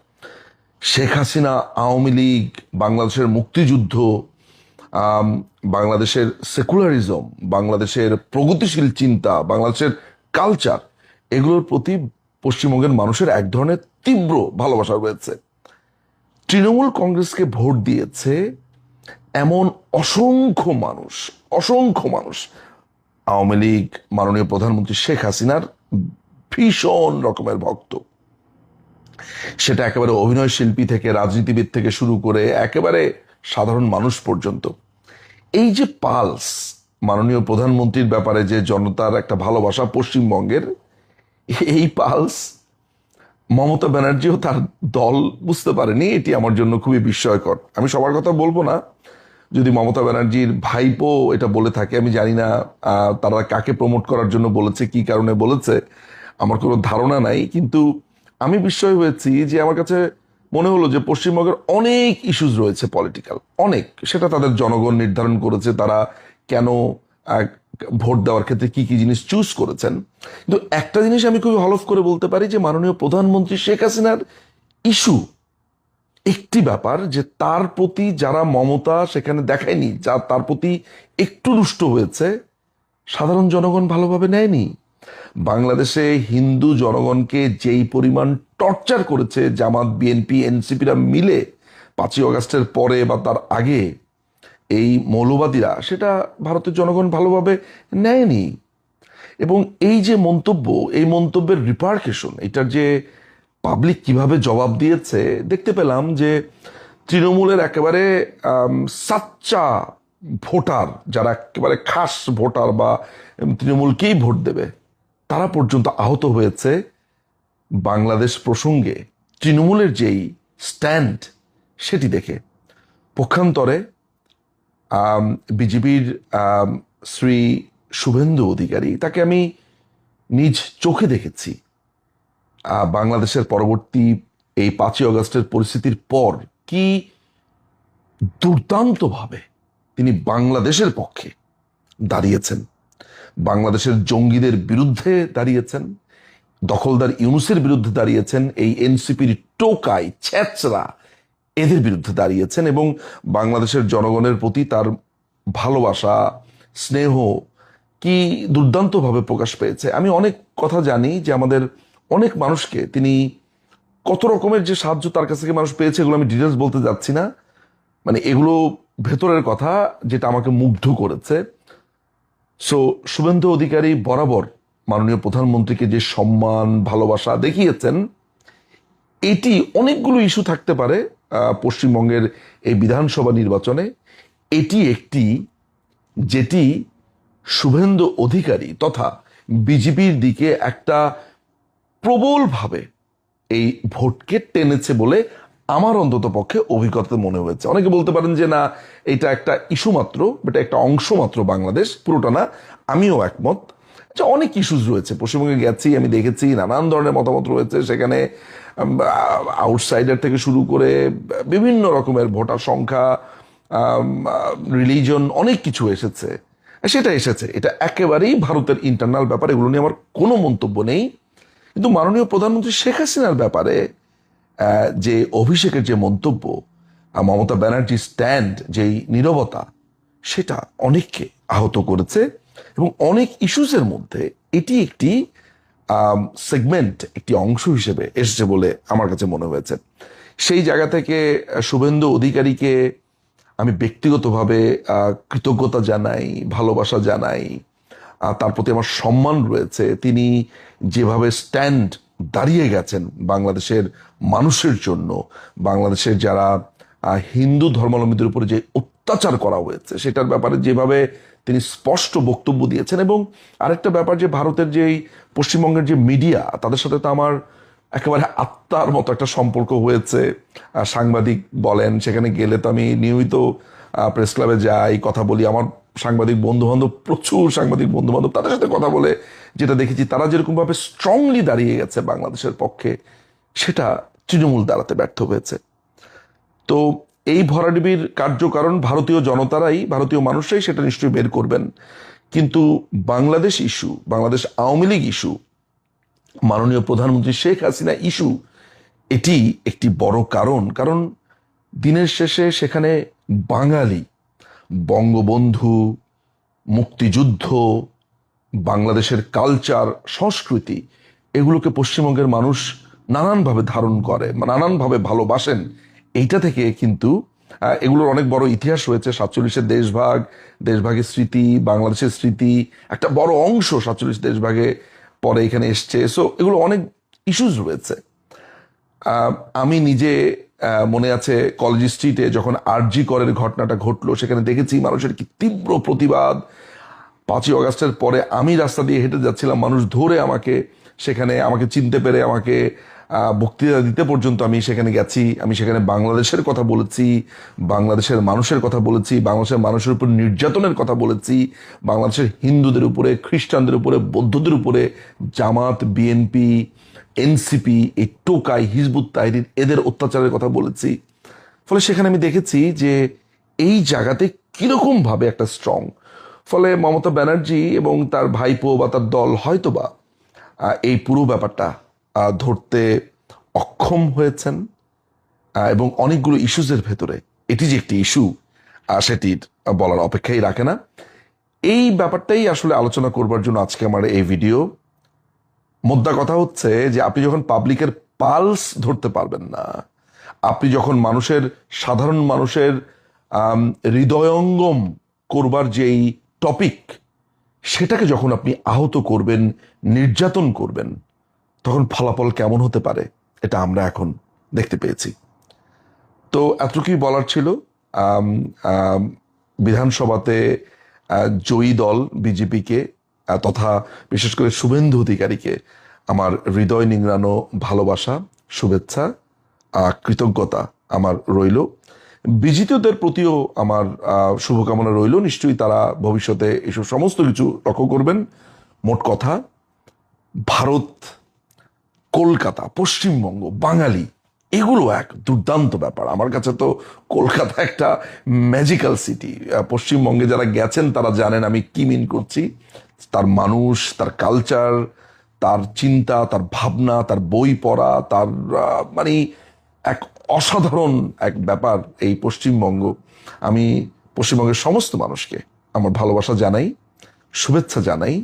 শেখ হাসিনা, আওয়ামী লীগ, বাংলাদেশের মুক্তিযুদ্ধ, বাংলাদেশের সেকুলারিজম, বাংলাদেশের প্রগতিশীল চিন্তা, বাংলাদেশের কালচার, এগুলোর প্রতি পশ্চিমবঙ্গের মানুষের এক ধরনের তীব্র ভালোবাসা রয়েছে। তৃণমূল কংগ্রেসকে ভোট দিয়েছে এমন অসংখ্য মানুষ, অসংখ্য মানুষ আওয়ামী লীগ, মাননীয় প্রধানমন্ত্রী শেখ হাসিনার ভীষণ রকমের ভক্ত। সেটা একেবারে অভিনয় শিল্পী থেকে, রাজনীতিবিদ থেকে শুরু করে একেবারে সাধারণ মানুষ পর্যন্ত। এই যে পালস, মাননীয় প্রধানমন্ত্রীর ব্যাপারে যে জনতার একটা ভালোবাসা পশ্চিমবঙ্গের, এই পালস মমতা ব্যানার্জিও তার দল বুঝতে পারেনি। এটি আমার জন্য খুবই বিস্ময়কর। আমি সবার কথা বলবো না, যদি মমতা ব্যানার্জির ভাইপো এটা বলে থাকে, আমি জানি না তারা কাকে প্রমোট করার জন্য বলেছে, কি কারণে বলেছে, আমার কোনো ধারণা নাই। কিন্তু আমি বিস্ময় হয়েছি যে আমার কাছে মনে হলো যে পশ্চিমবঙ্গের অনেক ইস্যুজ রয়েছে পলিটিক্যাল, অনেক, সেটা তাদের জনগণ নির্ধারণ করেছে তারা কেন ভোট দেওয়ার ক্ষেত্রে কি কি জিনিস চুজ করেছেন। কিন্তু একটা জিনিস আমি খুবই হলফ করে বলতে পারি যে মাননীয় প্রধানমন্ত্রী শেখ হাসিনার ইস্যু একটি ব্যাপার, যে তার প্রতি যারা মমতা সেখানে দেখায়নি, যা তার প্রতি একটু রুষ্ট হয়েছে, সাধারণ জনগণ ভালোভাবে নেয়নি। বাংলাদেশে হিন্দু জনগণকে যেই পরিমাণ টর্চার করেছে জামাত, বিএনপি, এনসিপিরা মিলে 5ই অগাস্টের পরে বা তার আগে এই মৌলবাদীরা, সেটা ভারতের জনগণ ভালোভাবে নেয়নি। এবং এই যে মন্তব্য, এই মন্তব্যের রিপার্কেশন, এটার যে পাবলিক কিভাবে জবাব দিয়েছে দেখতে পেলাম, যে তৃণমূলের একেবারে সাচ্চা ভোটার, যারা একেবারে খাস ভোটার বা তৃণমূলকেই ভোট দেবে, তারা পর্যন্ত আহত হয়েছে বাংলাদেশ প্রসঙ্গে তৃণমূলের যেই স্ট্যান্ড সেটি দেখে। পক্ষান্তরে বিজেপির শ্রী শুভেন্দু অধিকারী, তাকে আমি নিজ চোখে দেখেছি বাংলাদেশের পরবর্তী এই 5ই অগাস্টের পরিস্থিতির পর কি দুর্দান্তভাবে তিনি বাংলাদেশের পক্ষে দাঁড়িয়েছেন, বাংলাদেশের জঙ্গিদের বিরুদ্ধে দাঁড়িয়েছেন, দখলদার ইউনূসের বিরুদ্ধে দাঁড়িয়েছেন, এই এনসিপির টোকাই ছেচরা এদের বিরুদ্ধে দাঁড়িয়েছেন, এবং বাংলাদেশের জনগণের প্রতি তার ভালোবাসা, স্নেহ কি দুর্দান্তভাবে প্রকাশ পেয়েছে। আমি অনেক কথা জানি যে আমাদের অনেক মানুষকে তিনি কত রকমের যে সাহায্য তার কাছ থেকে মানুষ পেয়েছে, এগুলো আমি ডিটেলস বলতে যাচ্ছি না, মানে এগুলো ভেতরের কথা, যেটা আমাকে মুগ্ধ করেছে। সো শুভেন্দু অধিকারী বরাবর মাননীয় প্রধানমন্ত্রীকে যে সম্মান, ভালোবাসা দেখিয়েছেন, এটি অনেকগুলো ইস্যু থাকতে পারে পশ্চিমবঙ্গের এই বিধানসভা নির্বাচনে, এটি একটি, যেটি শুভেন্দু অধিকারী তথা বিজেপির দিকে একটা প্রবলভাবে এই ভোটকে টেনেছে বলে আমার অন্তত পক্ষে অভিজ্ঞতা মনে হয়েছে। অনেকে বলতে পারেন যে না, এটা একটা ইস্যু মাত্র, এটা একটা অংশ মাত্র, বাংলাদেশ পুরোটা না। আমিও একমত যে অনেক ইস্যুজ রয়েছে। পশ্চিমবঙ্গে গেছি, আমি দেখেছি নানান ধরনের মতামত রয়েছে সেখানে, আউটসাইডার থেকে শুরু করে বিভিন্ন রকমের ভোটার সংখ্যা, রিলিজন, অনেক কিছু এসেছে। সেটা এসেছে, এটা একেবারেই ভারতের ইন্টারনাল ব্যাপার, এগুলো নিয়ে আমার কোনো মন্তব্য নেই। কিন্তু মাননীয় প্রধানমন্ত্রী শেখ হাসিনার ব্যাপারে যে অভিষেকের যে মন্তব্য, মমতা ব্যানার্জির স্ট্যান্ড, যেই নীরবতা, সেটা অনেককে আহত করেছে। এবং অনেক ইস্যুসের মধ্যে এটি একটি সেগমেন্ট, একটি অংশ হিসেবে এসেছে বলে আমার কাছে মনে হয়েছে। সেই জায়গা থেকে শুভেন্দু অধিকারীকে আমি ব্যক্তিগতভাবে কৃতজ্ঞতা জানাই, ভালোবাসা জানাই, তার প্রতি আমার সম্মান রয়েছে। তিনি যেভাবে স্ট্যান্ড দাঁড়িয়ে গেছেন বাংলাদেশের মানুষের জন্য, বাংলাদেশের যারা হিন্দু ধর্মাবলম্বীদের উপরে যে অত্যাচার করা হয়েছে সেটার ব্যাপারে যেভাবে তিনি স্পষ্ট বক্তব্য দিয়েছেন। এবং আরেকটা ব্যাপার যে ভারতের যে পশ্চিমবঙ্গের যে মিডিয়া, তাদের সাথে তো আমার একেবারে আত্মার মতো একটা সম্পর্ক হয়েছে। সাংবাদিক বলেন, সেখানে গেলে তো আমি নিয়মিত প্রেস ক্লাবে যাই, কথা বলি। আমার সাংবাদিক বন্ধু বান্ধব, প্রচুর সাংবাদিক বন্ধু বান্ধব, তাদের সাথে কথা বলে যেটা দেখেছি, তারা যেরকমভাবে স্ট্রংলি দাঁড়িয়ে গেছে বাংলাদেশের পক্ষে, সেটা তৃণমূল দাঁড়াতে ব্যর্থ হয়েছে। তো এই ভরাডুবির কার্যকারণ ভারতীয় জনতারাই, ভারতীয় মানুষরাই সেটা নিশ্চয়ই বের করবেন। কিন্তু বাংলাদেশ ইস্যু, বাংলাদেশ আওয়ামী লীগ ইস্যু, মাননীয় প্রধানমন্ত্রী শেখ হাসিনা ইস্যু, এটি একটি বড় কারণ। কারণ দিনের শেষে সেখানে বাঙালি, বঙ্গবন্ধু, মুক্তিযুদ্ধ, বাংলাদেশের কালচার, সংস্কৃতি, এগুলোকে পশ্চিমবঙ্গের মানুষ নানানভাবে ধারণ করে, নানানভাবে ভালোবাসেন। এইটা থেকে কিন্তু এগুলোর অনেক বড় ইতিহাস রয়েছে। 47-এর দেশভাগ, দেশভাগের স্মৃতি, বাংলাদেশের স্মৃতি, একটা বড় অংশ 47 দেশভাগে পরে এখানে এসছে। সো এগুলো অনেক ইস্যুস রয়েছে। আমি নিজে মনে আছে কলেজ স্ট্রিটে যখন আরজি করের ঘটনাটা ঘটলো, সেখানে দেখেছি মানুষের কি তীব্র প্রতিবাদ। 5ই অগাস্টের পরে আমি রাস্তা দিয়ে হেঁটে যাচ্ছিলাম, মানুষ ধরে আমাকে, সেখানে আমাকে চিনতে পেরে আমাকে বক্তৃতা দিতে পর্যন্ত আমি সেখানে গেছি। আমি সেখানে বাংলাদেশের কথা বলেছি, বাংলাদেশের মানুষের কথা বলেছি, বাংলাদেশের মানুষের উপর নির্যাতনের কথা বলেছি, বাংলাদেশের হিন্দুদের উপরে, খ্রিস্টানদের উপরে, বৌদ্ধদের উপরে, জামাত, বিএনপি, এনসিপি, এই টোকাই, হিজবুত তাহরির, এদের অত্যাচারের কথা বলেছি। ফলে সেখানে আমি দেখেছি যে এই জায়গাতে কিরকম ভাবে একটা স্ট্রং। ফলে মমতা ব্যানার্জি এবং তার ভাইপো বা তার দল হয়তোবা এই পুরো ব্যাপারটা ধরতে অক্ষম হয়েছেন। এবং অনেকগুলো ইস্যুসের ভেতরে এটি যে একটি ইস্যু, সেটির বলার অপেক্ষাই রাখে না। এই ব্যাপারটাই আসলে আলোচনা করবার জন্য আজকে আমার এই ভিডিও। মোদ্দা কথা হচ্ছে যে আপনি যখন পাবলিকের পালস ধরতে পারবেন না, আপনি যখন মানুষের, সাধারণ মানুষের হৃদয়ঙ্গম করবার যেই টপিক, সেটাকে যখন আপনি আহত করবেন, নির্যাতন করবেন, তখন ফলাফল কেমন হতে পারে এটা আমরা এখন দেখতে পেয়েছি। তো এতটুকুই বলার ছিল। বিধানসভাতে জয়ী দল বিজেপিকে তথা বিশেষ করে শুভেন্দু অধিকারীকে আমার হৃদয় নিংড়ানো ভালোবাসা, শুভেচ্ছা, কৃতজ্ঞতা আমার রইল। বিজিতদের প্রতিও আমার শুভকামনা রইল। নিশ্চয়ই তারা ভবিষ্যতে এসব সমস্ত কিছু লক্ষ্য করবেন। মোট কথা, ভারত, কলকাতা, পশ্চিমবঙ্গ, বাঙালি, এগুলো এক দুর্দান্ত ব্যাপার। আমার কাছে তো কলকাতা একটা ম্যাজিক্যাল সিটি। পশ্চিমবঙ্গে যারা গেছেন তারা জানেন আমি কি মিন করছি। তার মানুষ, তার কালচার, তার চিন্তা, তার ভাবনা, তার বই পড়া, তার মানে এক অসাধারণ এক ব্যাপার এই পশ্চিমবঙ্গ। আমি পশ্চিমবঙ্গের সমস্ত মানুষকে আমার ভালোবাসা জানাই, শুভেচ্ছা জানাই।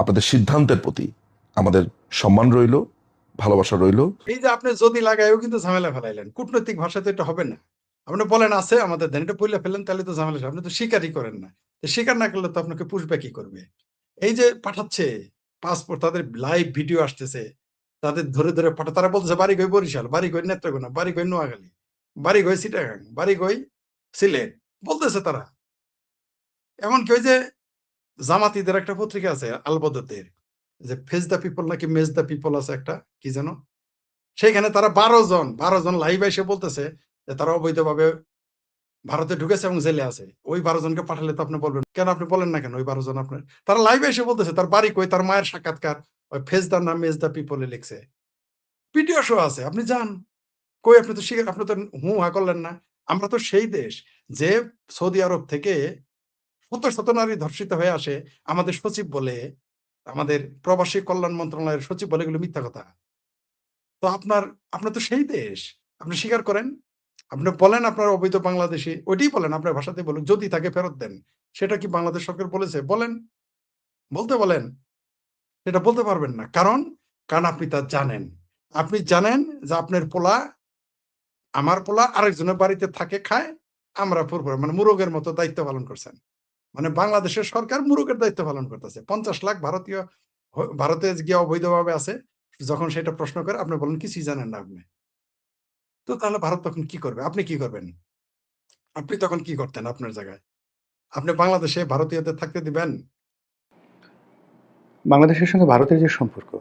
আপনাদের সিদ্ধান্তের প্রতি আমাদের সম্মান রইল, ভালোবাসা রইল। এই যে আপনি যদি লাগাইও কিন্তু ঝামেলা ফেলাইলেন, কূটনৈতিক ভাষাতে এটা হবে না। আপনি বলেন আছে আমাদের দেন, এটা পইলা ফেলেন, তাহলে তো ঝামেলা। আপনি তো স্বীকারই করেন না। স্বীকার না করলে তো আপনাকে পুষবে কি করবে? এই যে পাঠাচ্ছে পাসপোর্ট, তাদের লাইভ ভিডিও আসতেছে, তাদের ধরে ধরে পাঠা, তারা বলতেছে বাড়ি গই বরিশাল, বাড়ি গই নেত্রকোনা, বাড়ি গই নোয়াখালী, বাড়ি গই চিটাগাং, বাড়ি গই সিলেট, বলতেছে তারা। এমনকি ওই যে জামাতিদের একটা পত্রিকা আছে আলবদরদের, যে ফেস দ্য পিপল নাকি মেজ দ্য পিপল আছে একটা, কি যেন, সেখানে তারা 12 জন লাইভ এসে বলতেছে যে তারা অবৈধভাবে ভারতে ঢুকেছে এবং জেলে আছে। ওই 12 জনকে পাঠালে তো আপনি বলবেন কেন? আপনি বলেন না কেন ওই 12 জন আপনার? তারা লাইভে এসে বলতেছে তার বাড়ি কই, তার মায়ের সাক্ষাৎকার ওই ফেস দ্য না মেজ দ্য পিপলে লিখছে, ভিডিও শো আছে, আপনি যান। কই আপনি তো স্বীকার, আপনি তো হু হা করলেন না। আমরা তো সেই দেশ যে সৌদি আরব থেকে শত শত নারী ধর্ষিত হয়ে আসে, আমাদের সচিব বলে, আমাদের প্রবাসী কল্যাণ মন্ত্রণালয়ের সচিব বলে এগুলো মিথ্যা কথা। তো আপনার তো সেই দেশ, আপনি স্বীকার করেন। আপনি বলেন আপনার অবৈধ বাংলাদেশী, ওইটাই বলেন, আপনার ভাষাতে বলুন, যদি তাকে ফেরত দেন। সেটা কি বাংলাদেশ সরকার বলেছে? বলেন, বলতে বলেন। সেটা বলতে পারবেন না। কারণ আপনি তা জানেন। আপনি জানেন যে আপনার পোলা, আমার পোলা আরেকজনের বাড়িতে থাকে, খায়, আমরা পুরোপুরি মানে মুরগের মতো দায়িত্ব পালন করছেন। মানে বাংলাদেশের সরকার মুরগের দায়িত্ব পালন করতেছে। 50 লাখ ভারতীয় ভারতে গিয়ে অবৈধভাবে আছে। যখন সেটা প্রশ্ন করে আপনি বলেন কিছুই জানেন না আপনি। তো তাহলে ভারত তখন কি করবে? আপনি কি করবেন? আপনি তখন কি করতেন আপনার জায়গায়? আপনি বাংলাদেশে ভারতীয়দের থাকতে দিবেন? বাংলাদেশের সঙ্গে ভারতের যে সম্পর্ক,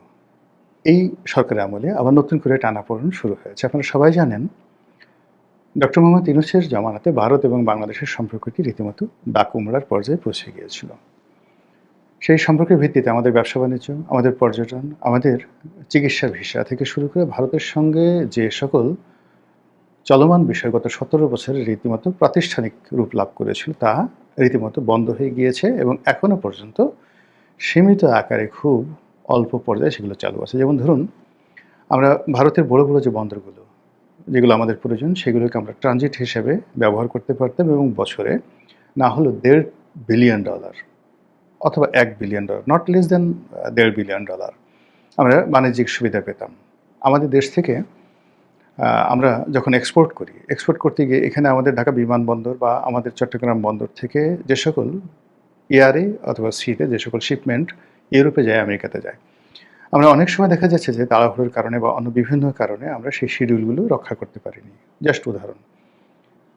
এই সরকারের আমলে আবার নতুন করে টানাপোড়েন শুরু হয়েছে। আপনারা সবাই জানেন, ডক্টর মোহাম্মদ ইউনূসের জামানাতে ভারত এবং বাংলাদেশের সম্পর্কটি রীতিমতো দাকুমড়ার পর্যায়ে পৌঁছে গিয়েছিল। সেই সম্পর্কের ভিত্তিতে আমাদের ব্যবসা-বাণিজ্য, আমাদের পর্যটন, আমাদের চিকিৎসা ভিসা থেকে শুরু করে ভারতের সঙ্গে যে সকল চলমান বিষয় গত ১৭ বছরে রীতিমতো প্রাতিষ্ঠানিক রূপ লাভ করেছিল, তা রীতিমতো বন্ধ হয়ে গিয়েছে এবং এখনো পর্যন্ত সীমিত আকারে খুব অল্প পর্যায়ে সেগুলো চালু আছে। যেমন ধরুন, আমরা ভারতের বড়, বড় যে বন্দরগুলো, যেগুলো আমাদের প্রয়োজন, সেগুলোকে আমরা ট্রানজিট হিসেবে ব্যবহার করতে পারতাম এবং বছরে না হলেও $1.5 বিলিয়ন অথবা $1 billion, not less than $1.5 billion আমরা বাণিজ্যিক সুবিধা পেতাম। আমাদের দেশ থেকে আমরা যখন এক্সপোর্ট করি, এক্সপোর্ট করতে গিয়ে এখানে আমাদের ঢাকা বিমানবন্দর বা আমাদের চট্টগ্রাম বন্দর থেকে যে সকল এয়ারে অথবা সিতে যে সকল শিপমেন্ট ইউরোপে যায়, আমেরিকাতে যায়, আমরা অনেক সময় দেখা যাচ্ছে যে তাড়াহুড়োর কারণে বা অন্য বিভিন্ন কারণে আমরা সেই শিডিউলগুলো রক্ষা করতে পারিনি। জাস্ট উদাহরণ,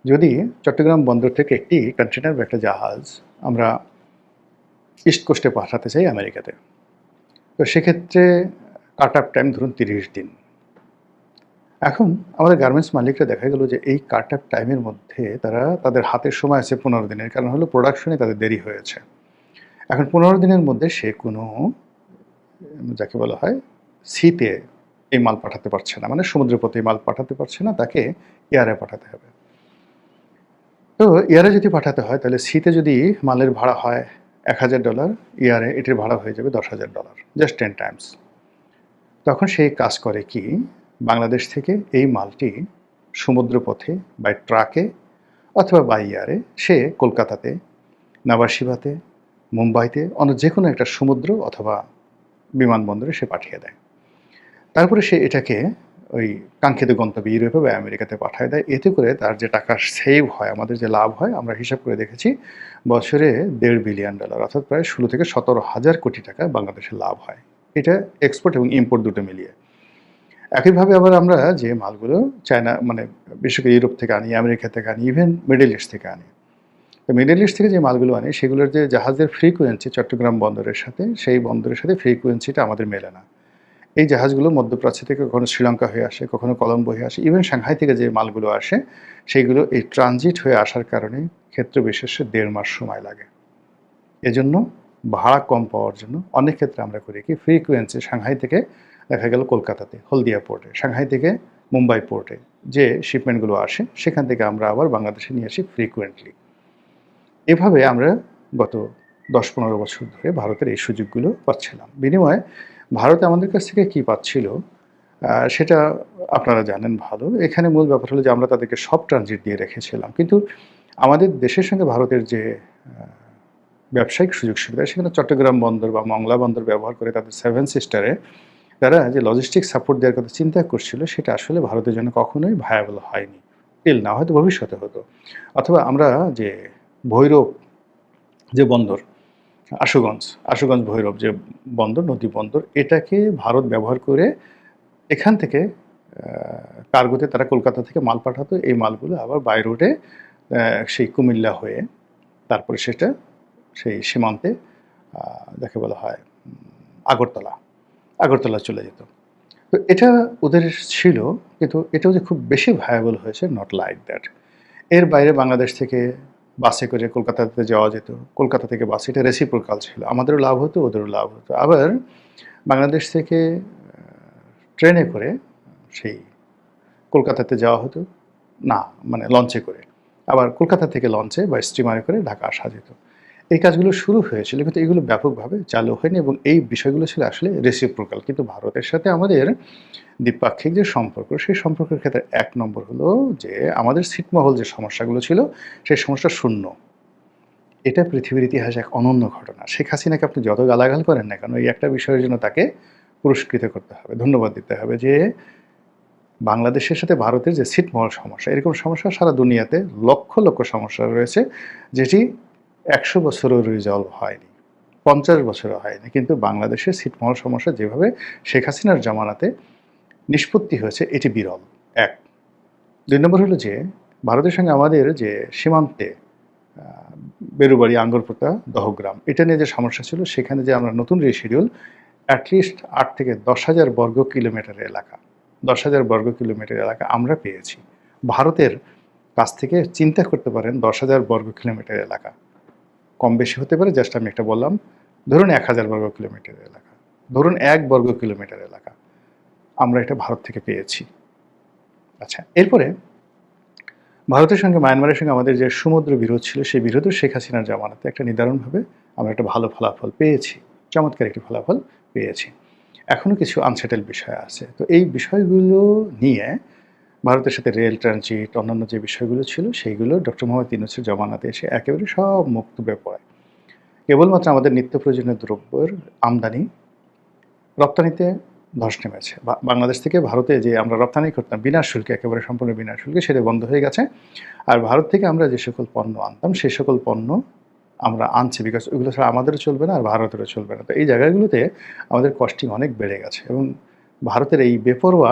যদি চট্টগ্রাম বন্দর থেকে একটি কন্টেনার বা একটা জাহাজ আমরা ইস্ট কোস্টে পাঠাতে চাই আমেরিকাতে, তো সেক্ষেত্রে কাট আপ টাইম ধরুন 30 দিন। এখন আমাদের গার্মেন্টস মালিকরা দেখা গেল যে এই কাট আপ টাইমের মধ্যে তারা তাদের হাতের সময় আছে 15 দিনের, কারণ হলো প্রোডাকশনে তাদের দেরি হয়েছে। এখন 15 দিনের মধ্যে সে কোনো যাকে বলা হয় সিতে এই মাল পাঠাতে পারছে না, মানে সমুদ্রপথে এই মাল পাঠাতে পারছে না, তাকে এয়ারে পাঠাতে হবে। তো এয়ারে যদি পাঠাতে হয়, তাহলে সিতে যদি মালের ভাড়া হয় $1000, এয়ারে এটির ভাড়া হয়ে যাবে $10,000, জাস্ট 10 টাইমস। তখন সেই কাজ করে কি, বাংলাদেশ থেকে এই মালটি সমুদ্রপথে বাই ট্রাকে অথবা বাই এয়ারে সে কলকাতাতে, নাবাসিবাতে, মুম্বাইতে, অন্য যে কোনো একটা সমুদ্র অথবা বিমানবন্দরে সে পাঠিয়ে দেয়। তারপরে সে এটাকে ওই কাঙ্ক্ষিত গন্তব্যে ইউরোপে বা আমেরিকাতে পাঠিয়ে দেয়। এতে করে তার যে টাকা সেভ হয়, আমাদের যে লাভ হয়, আমরা হিসাব করে দেখেছি বছরে $1.5 বিলিয়ন, অর্থাৎ প্রায় 16 থেকে 17,000 কোটি টাকা বাংলাদেশের লাভ হয়। এটা এক্সপোর্ট এবং ইম্পোর্ট দুটো মিলিয়ে। একইভাবে আবার আমরা যে মালগুলো চায়না, মানে বিশেষ করে ইউরোপ থেকে আনি, আমেরিকা থেকে আনি, ইভেন মিডল ইস্ট থেকে আনি, তো মিডল ইস্ট থেকে যে মালগুলো আনি সেগুলোর যে জাহাজের ফ্রিকোয়েন্সি চট্টগ্রাম বন্দরের সাথে, সেই বন্দরের সাথে ফ্রিকোয়েন্সিটা আমাদের মেলে না। এই জাহাজগুলো মধ্যপ্রাচ্য থেকে কখনো শ্রীলঙ্কা হয়ে আসে, কখনো কলম্বো হয়ে আসে, ইভেন সাংহাই থেকে যে মালগুলো আসে সেইগুলো এই ট্রানজিট হয়ে আসার কারণে ক্ষেত্র বিশেষে 1.5 মাস সময় লাগে। এজন্য ভাড়া কম পাওয়ার জন্য অনেক ক্ষেত্রে আমরা করি কি, ফ্রিকোয়েন্সি সাংহাই থেকে দেখা গেল কলকাতাতে হলদিয়া পোর্টে, সাংহাই থেকে মুম্বাই পোর্টে যে শিপমেন্টগুলো আসে সেখান থেকে আমরা আবার বাংলাদেশে নিয়ে আসি ফ্রিকুয়েন্টলি। এভাবে আমরা গত 10-15 বছর ধরে ভারতের এই সুযোগগুলো পাচ্ছিলাম। বিনিময়ে ভারত আমাদের কাছ থেকে কী পাচ্ছিল সেটা আপনারা জানেন ভালো। এখানে মূল ব্যাপার হলো যে আমরা তাদেরকে সব ট্রানজিট দিয়ে রেখেছিলাম, কিন্তু আমাদের দেশের সঙ্গে ভারতের যে ব্যবসায়িক সুযোগ সুবিধা, সেখানে চট্টগ্রাম বন্দর বা মংলা বন্দর ব্যবহার করে তাদের 7 সিস্টারে তারা যে লজিস্টিক সাপোর্ট দেওয়ার কথা চিন্তা করছিল, সেটা আসলে ভারতের জন্য কখনোই ভায়াবল হয়নি। টিল না, হয়তো ভবিষ্যতে হতো। অথবা আমরা যে ভৈরব যে বন্দর, আশুগঞ্জ ভৈরব যে বন্দর, নদী বন্দর, এটাকে ভারত ব্যবহার করে এখান থেকে কার্গোতে তারা কলকাতা থেকে মাল পাঠাতো। এই মালগুলো আবার বাই রোডে সেই কুমিল্লা হয়ে তারপরে সেটা সেই সীমান্তে যাকে বলা হয় আগরতলা চলে যেত। তো এটা ওদের ছিল, কিন্তু এটাও যে খুব বেশি ভায়াবল হয়েছে, নট লাইক দ্যাট। এর বাইরে বাংলাদেশ থেকে বাসে করে কলকাতাতে যাওয়া যেত, কলকাতা থেকে বাসে, এটা রেসিপ্রোকাল ছিল, আমাদেরও লাভ হতো, ওদেরও লাভ হতো। আবার বাংলাদেশ থেকে ট্রেনে করে সেই কলকাতাতে যাওয়া হতো, না মানে লঞ্চে করে, আবার কলকাতা থেকে লঞ্চে বা স্টিমারে করে ঢাকা আসা যেত। এই কাজগুলো শুরু হয়েছিল, কিন্তু এগুলো ব্যাপকভাবে চালু হয়নি এবং এই বিষয়গুলো ছিল আসলে রেসিপ্রোকাল। কিন্তু ভারতের সাথে আমাদের দ্বিপাক্ষিক যে সম্পর্ক, সেই সম্পর্কের ক্ষেত্রে 1 নম্বর হলো যে আমাদের ছিটমহল যে সমস্যাগুলো ছিল, সেই সমস্যা শূন্য। এটা পৃথিবীর ইতিহাসে এক অনন্য ঘটনা। শেখ হাসিনাকে আপনি যত গালাগাল করেন না কেন, এই একটা বিষয়ের জন্য তাকে পুরস্কৃত করতে হবে, ধন্যবাদ দিতে হবে, যে বাংলাদেশের সাথে ভারতের যে ছিটমহল সমস্যা, এরকম সমস্যা সারা দুনিয়াতে লক্ষ লক্ষ সমস্যা রয়েছে, যেটি 100 বছরও রিজলভ হয়নি, 50 বছরও হয়নি। কিন্তু বাংলাদেশের ছিটমহল সমস্যা যেভাবে শেখ হাসিনার জামানাতে নিষ্পত্তি হয়েছে, এটি বিরল। 1। 2 নম্বর হলো যে ভারতের সঙ্গে আমাদের যে সীমান্তে বেরুবাড়ি, আঙ্গরপোতা, দহগ্রাম এটা নিয়ে যে সমস্যা ছিল, সেখানে যে আমরা নতুন রিশিডিউল অ্যাটলিস্ট 8 থেকে 10,000 বর্গ কিলোমিটার এলাকা, 10,000 বর্গ কিলোমিটার এলাকা আমরা পেয়েছি। ভারতের কাছ থেকে চিন্তা করতে পারেন 10,000 বর্গ কিলোমিটার এলাকা, কম বেশি হতে পারে, জাস্ট আমি একটা বললাম, ধরুন 1,000 বর্গ কিলোমিটার এলাকা, ধরুন 1 বর্গ কিলোমিটার এলাকা আমরা এটা ভারত থেকে পেয়েছি। আচ্ছা, এরপরে ভারতের সঙ্গে মায়ানমারের সঙ্গে আমাদের যে সমুদ্র বিরোধ ছিল, সেই বিরোধও শেখ হাসিনার জামানাতে একটা নিদারুণভাবে আমরা একটা ভালো ফলাফল পেয়েছি, চমৎকার একটি ফলাফল পেয়েছি। এখনও কিছু আনসেটেল বিষয় আছে। তো এই বিষয়গুলো নিয়ে ভারতের সাথে রেল ট্রানজিট, অন্যান্য যে বিষয়গুলো ছিল, সেইগুলো ডক্টর মোহাম্মদ ইউনূসের জামানাতে এসে একেবারে সব মক্তবে পড়ে। কেবলমাত্র আমাদের নিত্য প্রয়োজনীয় দ্রব্যের আমদানি রপ্তানিতে ধস নেমেছে। বাংলাদেশ থেকে ভারতে যে আমরা রপ্তানি করতাম বিনা শুল্কে, একেবারে সম্পূর্ণ বিনা শুল্কে, সেটা বন্ধ হয়ে গেছে। আর ভারত থেকে আমরা যে সকল পণ্য আনতাম, সেই সকল পণ্য আমরা আনছি, বিকজ ওইগুলো ছাড়া আমাদেরও চলবে না আর ভারতেরও চলবে না। তো এই জায়গাগুলোতে আমাদের কস্টিং অনেক বেড়ে গেছে, এবং ভারতের এই বেপরোয়া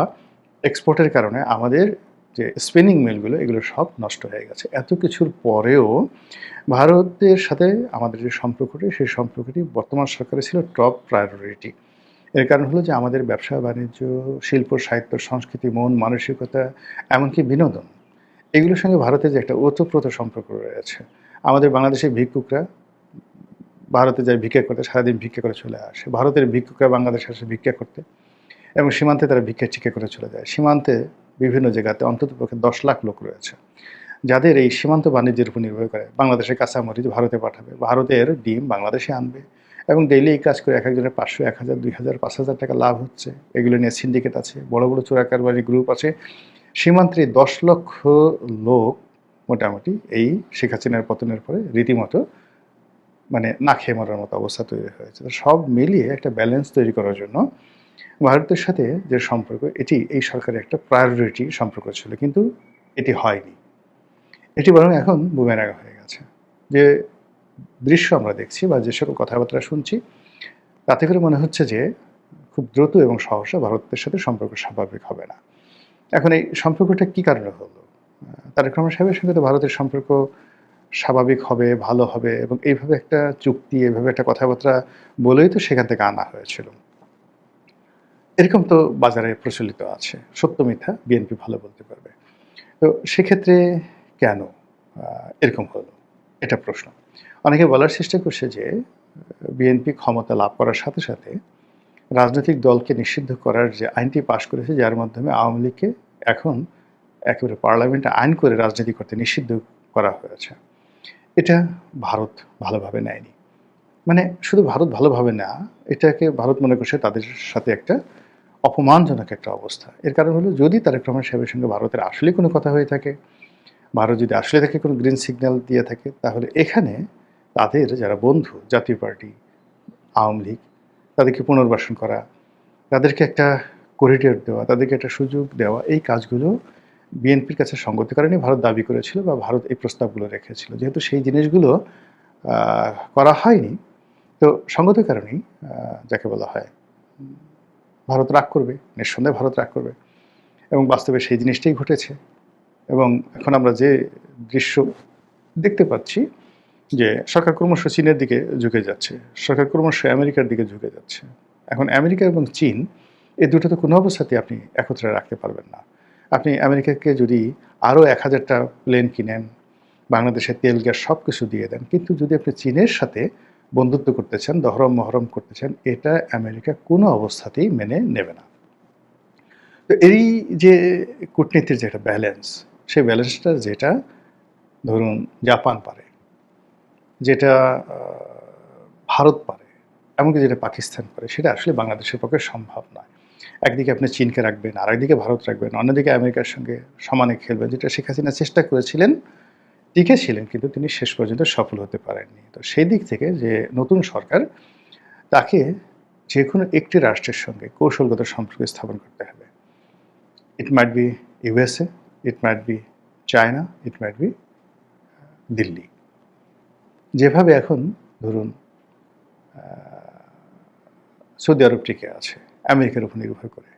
এক্সপোর্টের কারণে আমাদের যে স্পিনিং মিলগুলো, এগুলো সব নষ্ট হয়ে গেছে। এত কিছুর পরেও ভারতের সাথে আমাদের যে সম্পর্কটি, সেই সম্পর্কটি বর্তমান সরকারের ছিল টপ প্রায়োরিটি। এর কারণ হলো যে আমাদের ব্যবসা বাণিজ্য, শিল্প, সাহিত্য, সংস্কৃতি, মন মানসিকতা, এমনকি বিনোদন, এগুলোর সঙ্গে ভারতের যে একটা ওতপ্রোত সম্পর্ক রয়েছে। আমাদের বাংলাদেশের ভিক্ষুকরা ভারতে যায় ভিক্ষা করতে, সারাদিন ভিক্ষা করে চলে আসে। ভারতের ভিক্ষুকরা বাংলাদেশে আসে ভিক্ষা করতে, এবং সীমান্তে তারা ভিক্ষা টিক্ষা করে চলে যায়। সীমান্তে বিভিন্ন জায়গাতে অন্ততপক্ষে 10 লাখ লোক রয়েছে, যাদের এই সীমান্ত বাণিজ্যের উপর নির্ভর করে। বাংলাদেশের কাঁচামরিচ ভারতে পাঠাবে, ভারতের ডিম বাংলাদেশে আনবে, এবং ডেইলি এই কাজ করে এক একজনের 500, 1000, 2000, 5000 টাকা লাভ হচ্ছে। এগুলো নিয়ে সিন্ডিকেট আছে, বড় বড় চোরা কারবারি গ্রুপ আছে। সীমান্তে 10 লক্ষ লোক মোটামুটি এই শেখ হাসিনার পতনের পরে রীতিমতো মানে না খেয়ে মরার মতো অবস্থা তৈরি হয়েছে। তো সব মিলিয়ে একটা ব্যালেন্স তৈরি করার জন্য ভারতের সাথে যে সম্পর্ক, এটি এই সরকারের একটা প্রায়োরিটি সম্পর্ক ছিল, কিন্তু এটি হয়নি। এটি বরং এখন বুমেরাং হয়ে গেছে। যে দৃশ্য আমরা দেখছি বা যে সকল কথাবার্তা শুনছি, তাতে করে মনে হচ্ছে যে খুব দ্রুত এবং সহসা ভারতের সাথে সম্পর্ক স্বাভাবিক হবে না। এখন এই সম্পর্কটা কী কারণে হলো? তারেক রহমান সাহেবের সঙ্গে তো ভারতের সম্পর্ক স্বাভাবিক হবে, ভালো হবে, এবং এইভাবে একটা চুক্তি, এইভাবে একটা কথাবার্তা বলেই তো সেখান থেকে আনা হয়েছিল। এরকম তো বাজারে প্রচলিত আছে, সত্য মিথ্যা বিএনপি ভালো বলতে পারবে। তো সেক্ষেত্রে কেন এরকম হলো, এটা প্রশ্ন। অনেকে বলার চেষ্টা করছে যে বিএনপি ক্ষমতা লাভ করার সাথে সাথে রাজনৈতিক দলকে নিষিদ্ধ করার যে আইনটি পাশ করেছে, যার মাধ্যমে আওয়ামী লীগকে এখন একেবারে পার্লামেন্টে আইন করে রাজনীতি করতে নিষিদ্ধ করা হয়েছে, এটা ভারত ভালোভাবে নেয়নি। মানে শুধু ভারত ভালোভাবে না, এটাকে ভারত মনে করছে তাদের সাথে একটা অপমানজনক একটা অবস্থা। এর কারণ হলো, যদি তারেক রহমান সাহেবের সঙ্গে ভারতের আসলে কোনো কথা হয়ে থাকে, ভারত যদি আসলে তাকে কোনো গ্রিন সিগন্যাল দিয়ে থাকে, তাহলে এখানে তাদের যারা বন্ধু, জাতীয় পার্টি, আওয়ামী লীগ, তাদেরকে পুনর্বাসন করা, তাদেরকে একটা করিডোর দেওয়া, তাদেরকে একটা সুযোগ দেওয়া, এই কাজগুলো বিএনপির কাছে সঙ্গত কারণে ভারত দাবি করেছিল বা ভারত এই প্রস্তাবগুলো রেখেছিল। যেহেতু সেই জিনিসগুলো করা হয়নি, তো সঙ্গত কারণেই যাকে বলা হয় ভারত রাগ করবে, নিঃসন্দেহে ভারত রাগ করবে, এবং বাস্তবে সেই জিনিসটাই ঘটেছে। এবং এখন আমরা যে দৃশ্য দেখতে পাচ্ছি, যে সরকার ক্রমশ চীনের দিকে ঝুঁকে যাচ্ছে, সরকার ক্রমশ আমেরিকার দিকে ঝুঁকে যাচ্ছে। এখন আমেরিকা এবং চীন, এই দুটো তো কোনো অবস্থাতেই আপনি একত্রে রাখতে পারবেন না। আপনি আমেরিকাকে যদি আরও 1000টা প্লেন কিনেন, বাংলাদেশের তেল গ্যাস সব কিছু দিয়ে দেন, কিন্তু যদি আপনি চীনের সাথে বন্ধুত্ব করতে চান, দহরম মহরম করতে চান, এটা আমেরিকা কোনো অবস্থাতেই মেনে নেবে না। তো এই যে কূটনীতির যে একটা ব্যালেন্স, সেই ব্যালেন্সটা যেটা ধরুন জাপান পারে, যেটা ভারত পারে, এমনকি যেটা পাকিস্তান পারে, সেটা আসলে বাংলাদেশের পক্ষে সম্ভব নয়। একদিকে আপনি চীনকে রাখবেন, আরেকদিকে ভারত রাখবেন, অন্যদিকে আমেরিকার সঙ্গে সমানে খেলবেন, যেটা শেখ হাসিনা চেষ্টা করেছিলেন, টিকেছিলেন, কিন্তু তিনি শেষ পর্যন্ত সফল হতে পারেননি। তো সেই দিক থেকে যে নতুন সরকার, তাকে যে কোনো একটি রাষ্ট্রের সঙ্গে কৌশলগত সম্পর্ক স্থাপন করতে হবে। It might be USA, it might be China, it might be Delhi. যেভাবে এখন ধরুন সৌদি আরব টিকে আছে আমেরিকার উপর নির্ভর করে,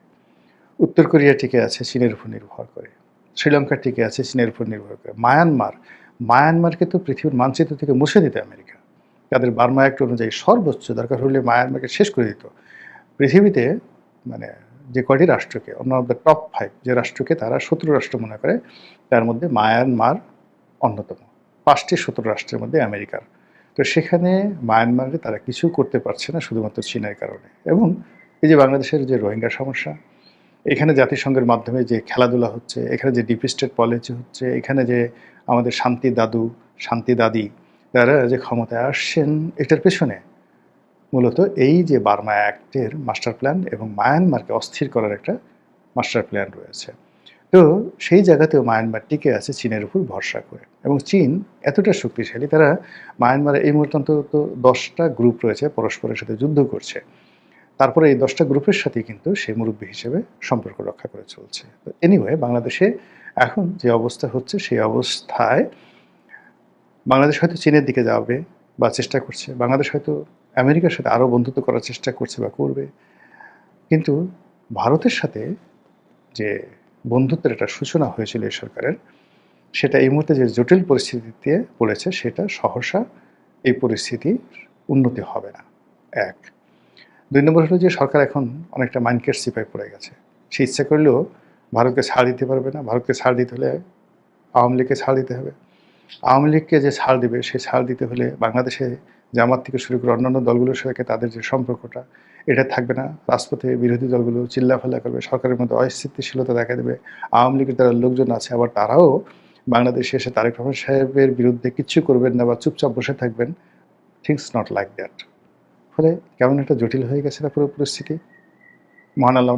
উত্তর কোরিয়া টিকে আছে চীনের উপর নির্ভর করে, শ্রীলঙ্কা টিকে আছে চীনের উপর নির্ভর করে। মায়ানমারকে তো পৃথিবীর মানচিত্র থেকে মুছে দিত আমেরিকা। তাদের বার্মা অ্যাক্ট অনুযায়ী সর্বোচ্চ দরকার হলে মায়ানমারকে শেষ করে দিত। পৃথিবীতে মানে যে কয়টি রাষ্ট্রকে, অন অফ দ্য টপ 5 যে রাষ্ট্রকে তারা শত্রু রাষ্ট্র মনে করে, তার মধ্যে মায়ানমার অন্যতম। 5টি শত্রু রাষ্ট্রের মধ্যে আমেরিকার। তো সেখানে মায়ানমারে তারা কিছু করতে পারছে না শুধুমাত্র চীনের কারণে। এবং এই যে বাংলাদেশের যে রোহিঙ্গা সমস্যা, এখানে জাতিসংঘের মাধ্যমে যে খেলাধুলা হচ্ছে, এখানে যে ডিপ স্টেট পলিসি হচ্ছে, এখানে যে আমাদের শান্তি দাদু শান্তি দাদি তারা যে ক্ষমতায় আসছেন, এটার পেছনে মূলত এই যে বার্মা অ্যাক্টের মাস্টার প্ল্যান এবং মায়ানমারকে অস্থির করার একটা মাস্টার প্ল্যান রয়েছে। তো সেই জায়গাতেও মায়ানমার টিকে আছে চীনের উপর ভরসা করে। এবং চীন এতটা শক্তিশালী, তারা মায়ানমারে এই মুহূর্তে অন্তত 10টা গ্রুপ রয়েছে পরস্পরের সাথে যুদ্ধ করছে। তারপরে এই 10টা গ্রুপের সাথেই কিন্তু সে মুরব্বী হিসেবে সম্পর্ক রক্ষা করে চলছে। তো এনিওয়ে, বাংলাদেশে এখন যে অবস্থা হচ্ছে, সেই অবস্থায় বাংলাদেশ হয়তো চীনের দিকে যাবে বা চেষ্টা করছে, বাংলাদেশ হয়তো আমেরিকার সাথে আরও বন্ধুত্ব করার চেষ্টা করছে বা করবে, কিন্তু ভারতের সাথে যে বন্ধুত্বের একটা সূচনা হয়েছিল এই সরকারের, সেটা এই মুহূর্তে যে জটিল পরিস্থিতিতে পড়েছে, সেটা সহসা এই পরিস্থিতির উন্নতি হবে না। 1। 2 নম্বর হলো যে সরকার এখন অনেকটা মাইন্ডকেট সিপায় পড়ে গেছে। সে ইচ্ছা করলেও ভারতকে ছাড় দিতে পারবে না। ভারতকে ছাড় দিতে হলে আওয়ামী লীগকে ছাড় দিতে হবে। আওয়ামী লীগকে যে ছাড় দেবে, সে ছাড় দিতে হলে বাংলাদেশে জামাত থেকে শুরু করে অন্যান্য দলগুলোর সাথে তাদের যে সম্পর্কটা, এটা থাকবে না। রাজপথে বিরোধী দলগুলো চিল্লাফাল্লা করবে, সরকারের মধ্যে অস্থিতিশীলতা দেখা দেবে। আওয়ামী লীগের যারা লোকজন আছে, আবার তারাও বাংলাদেশে এসে তারেক রহমান সাহেবের বিরুদ্ধে কিচ্ছু করবেন না বা চুপচাপ বসে থাকবেন। Things not like that. ফলে কেমন একটা জটিল হয়ে গেছে না পুরো পরিস্থিতি। মহান আল্লাহ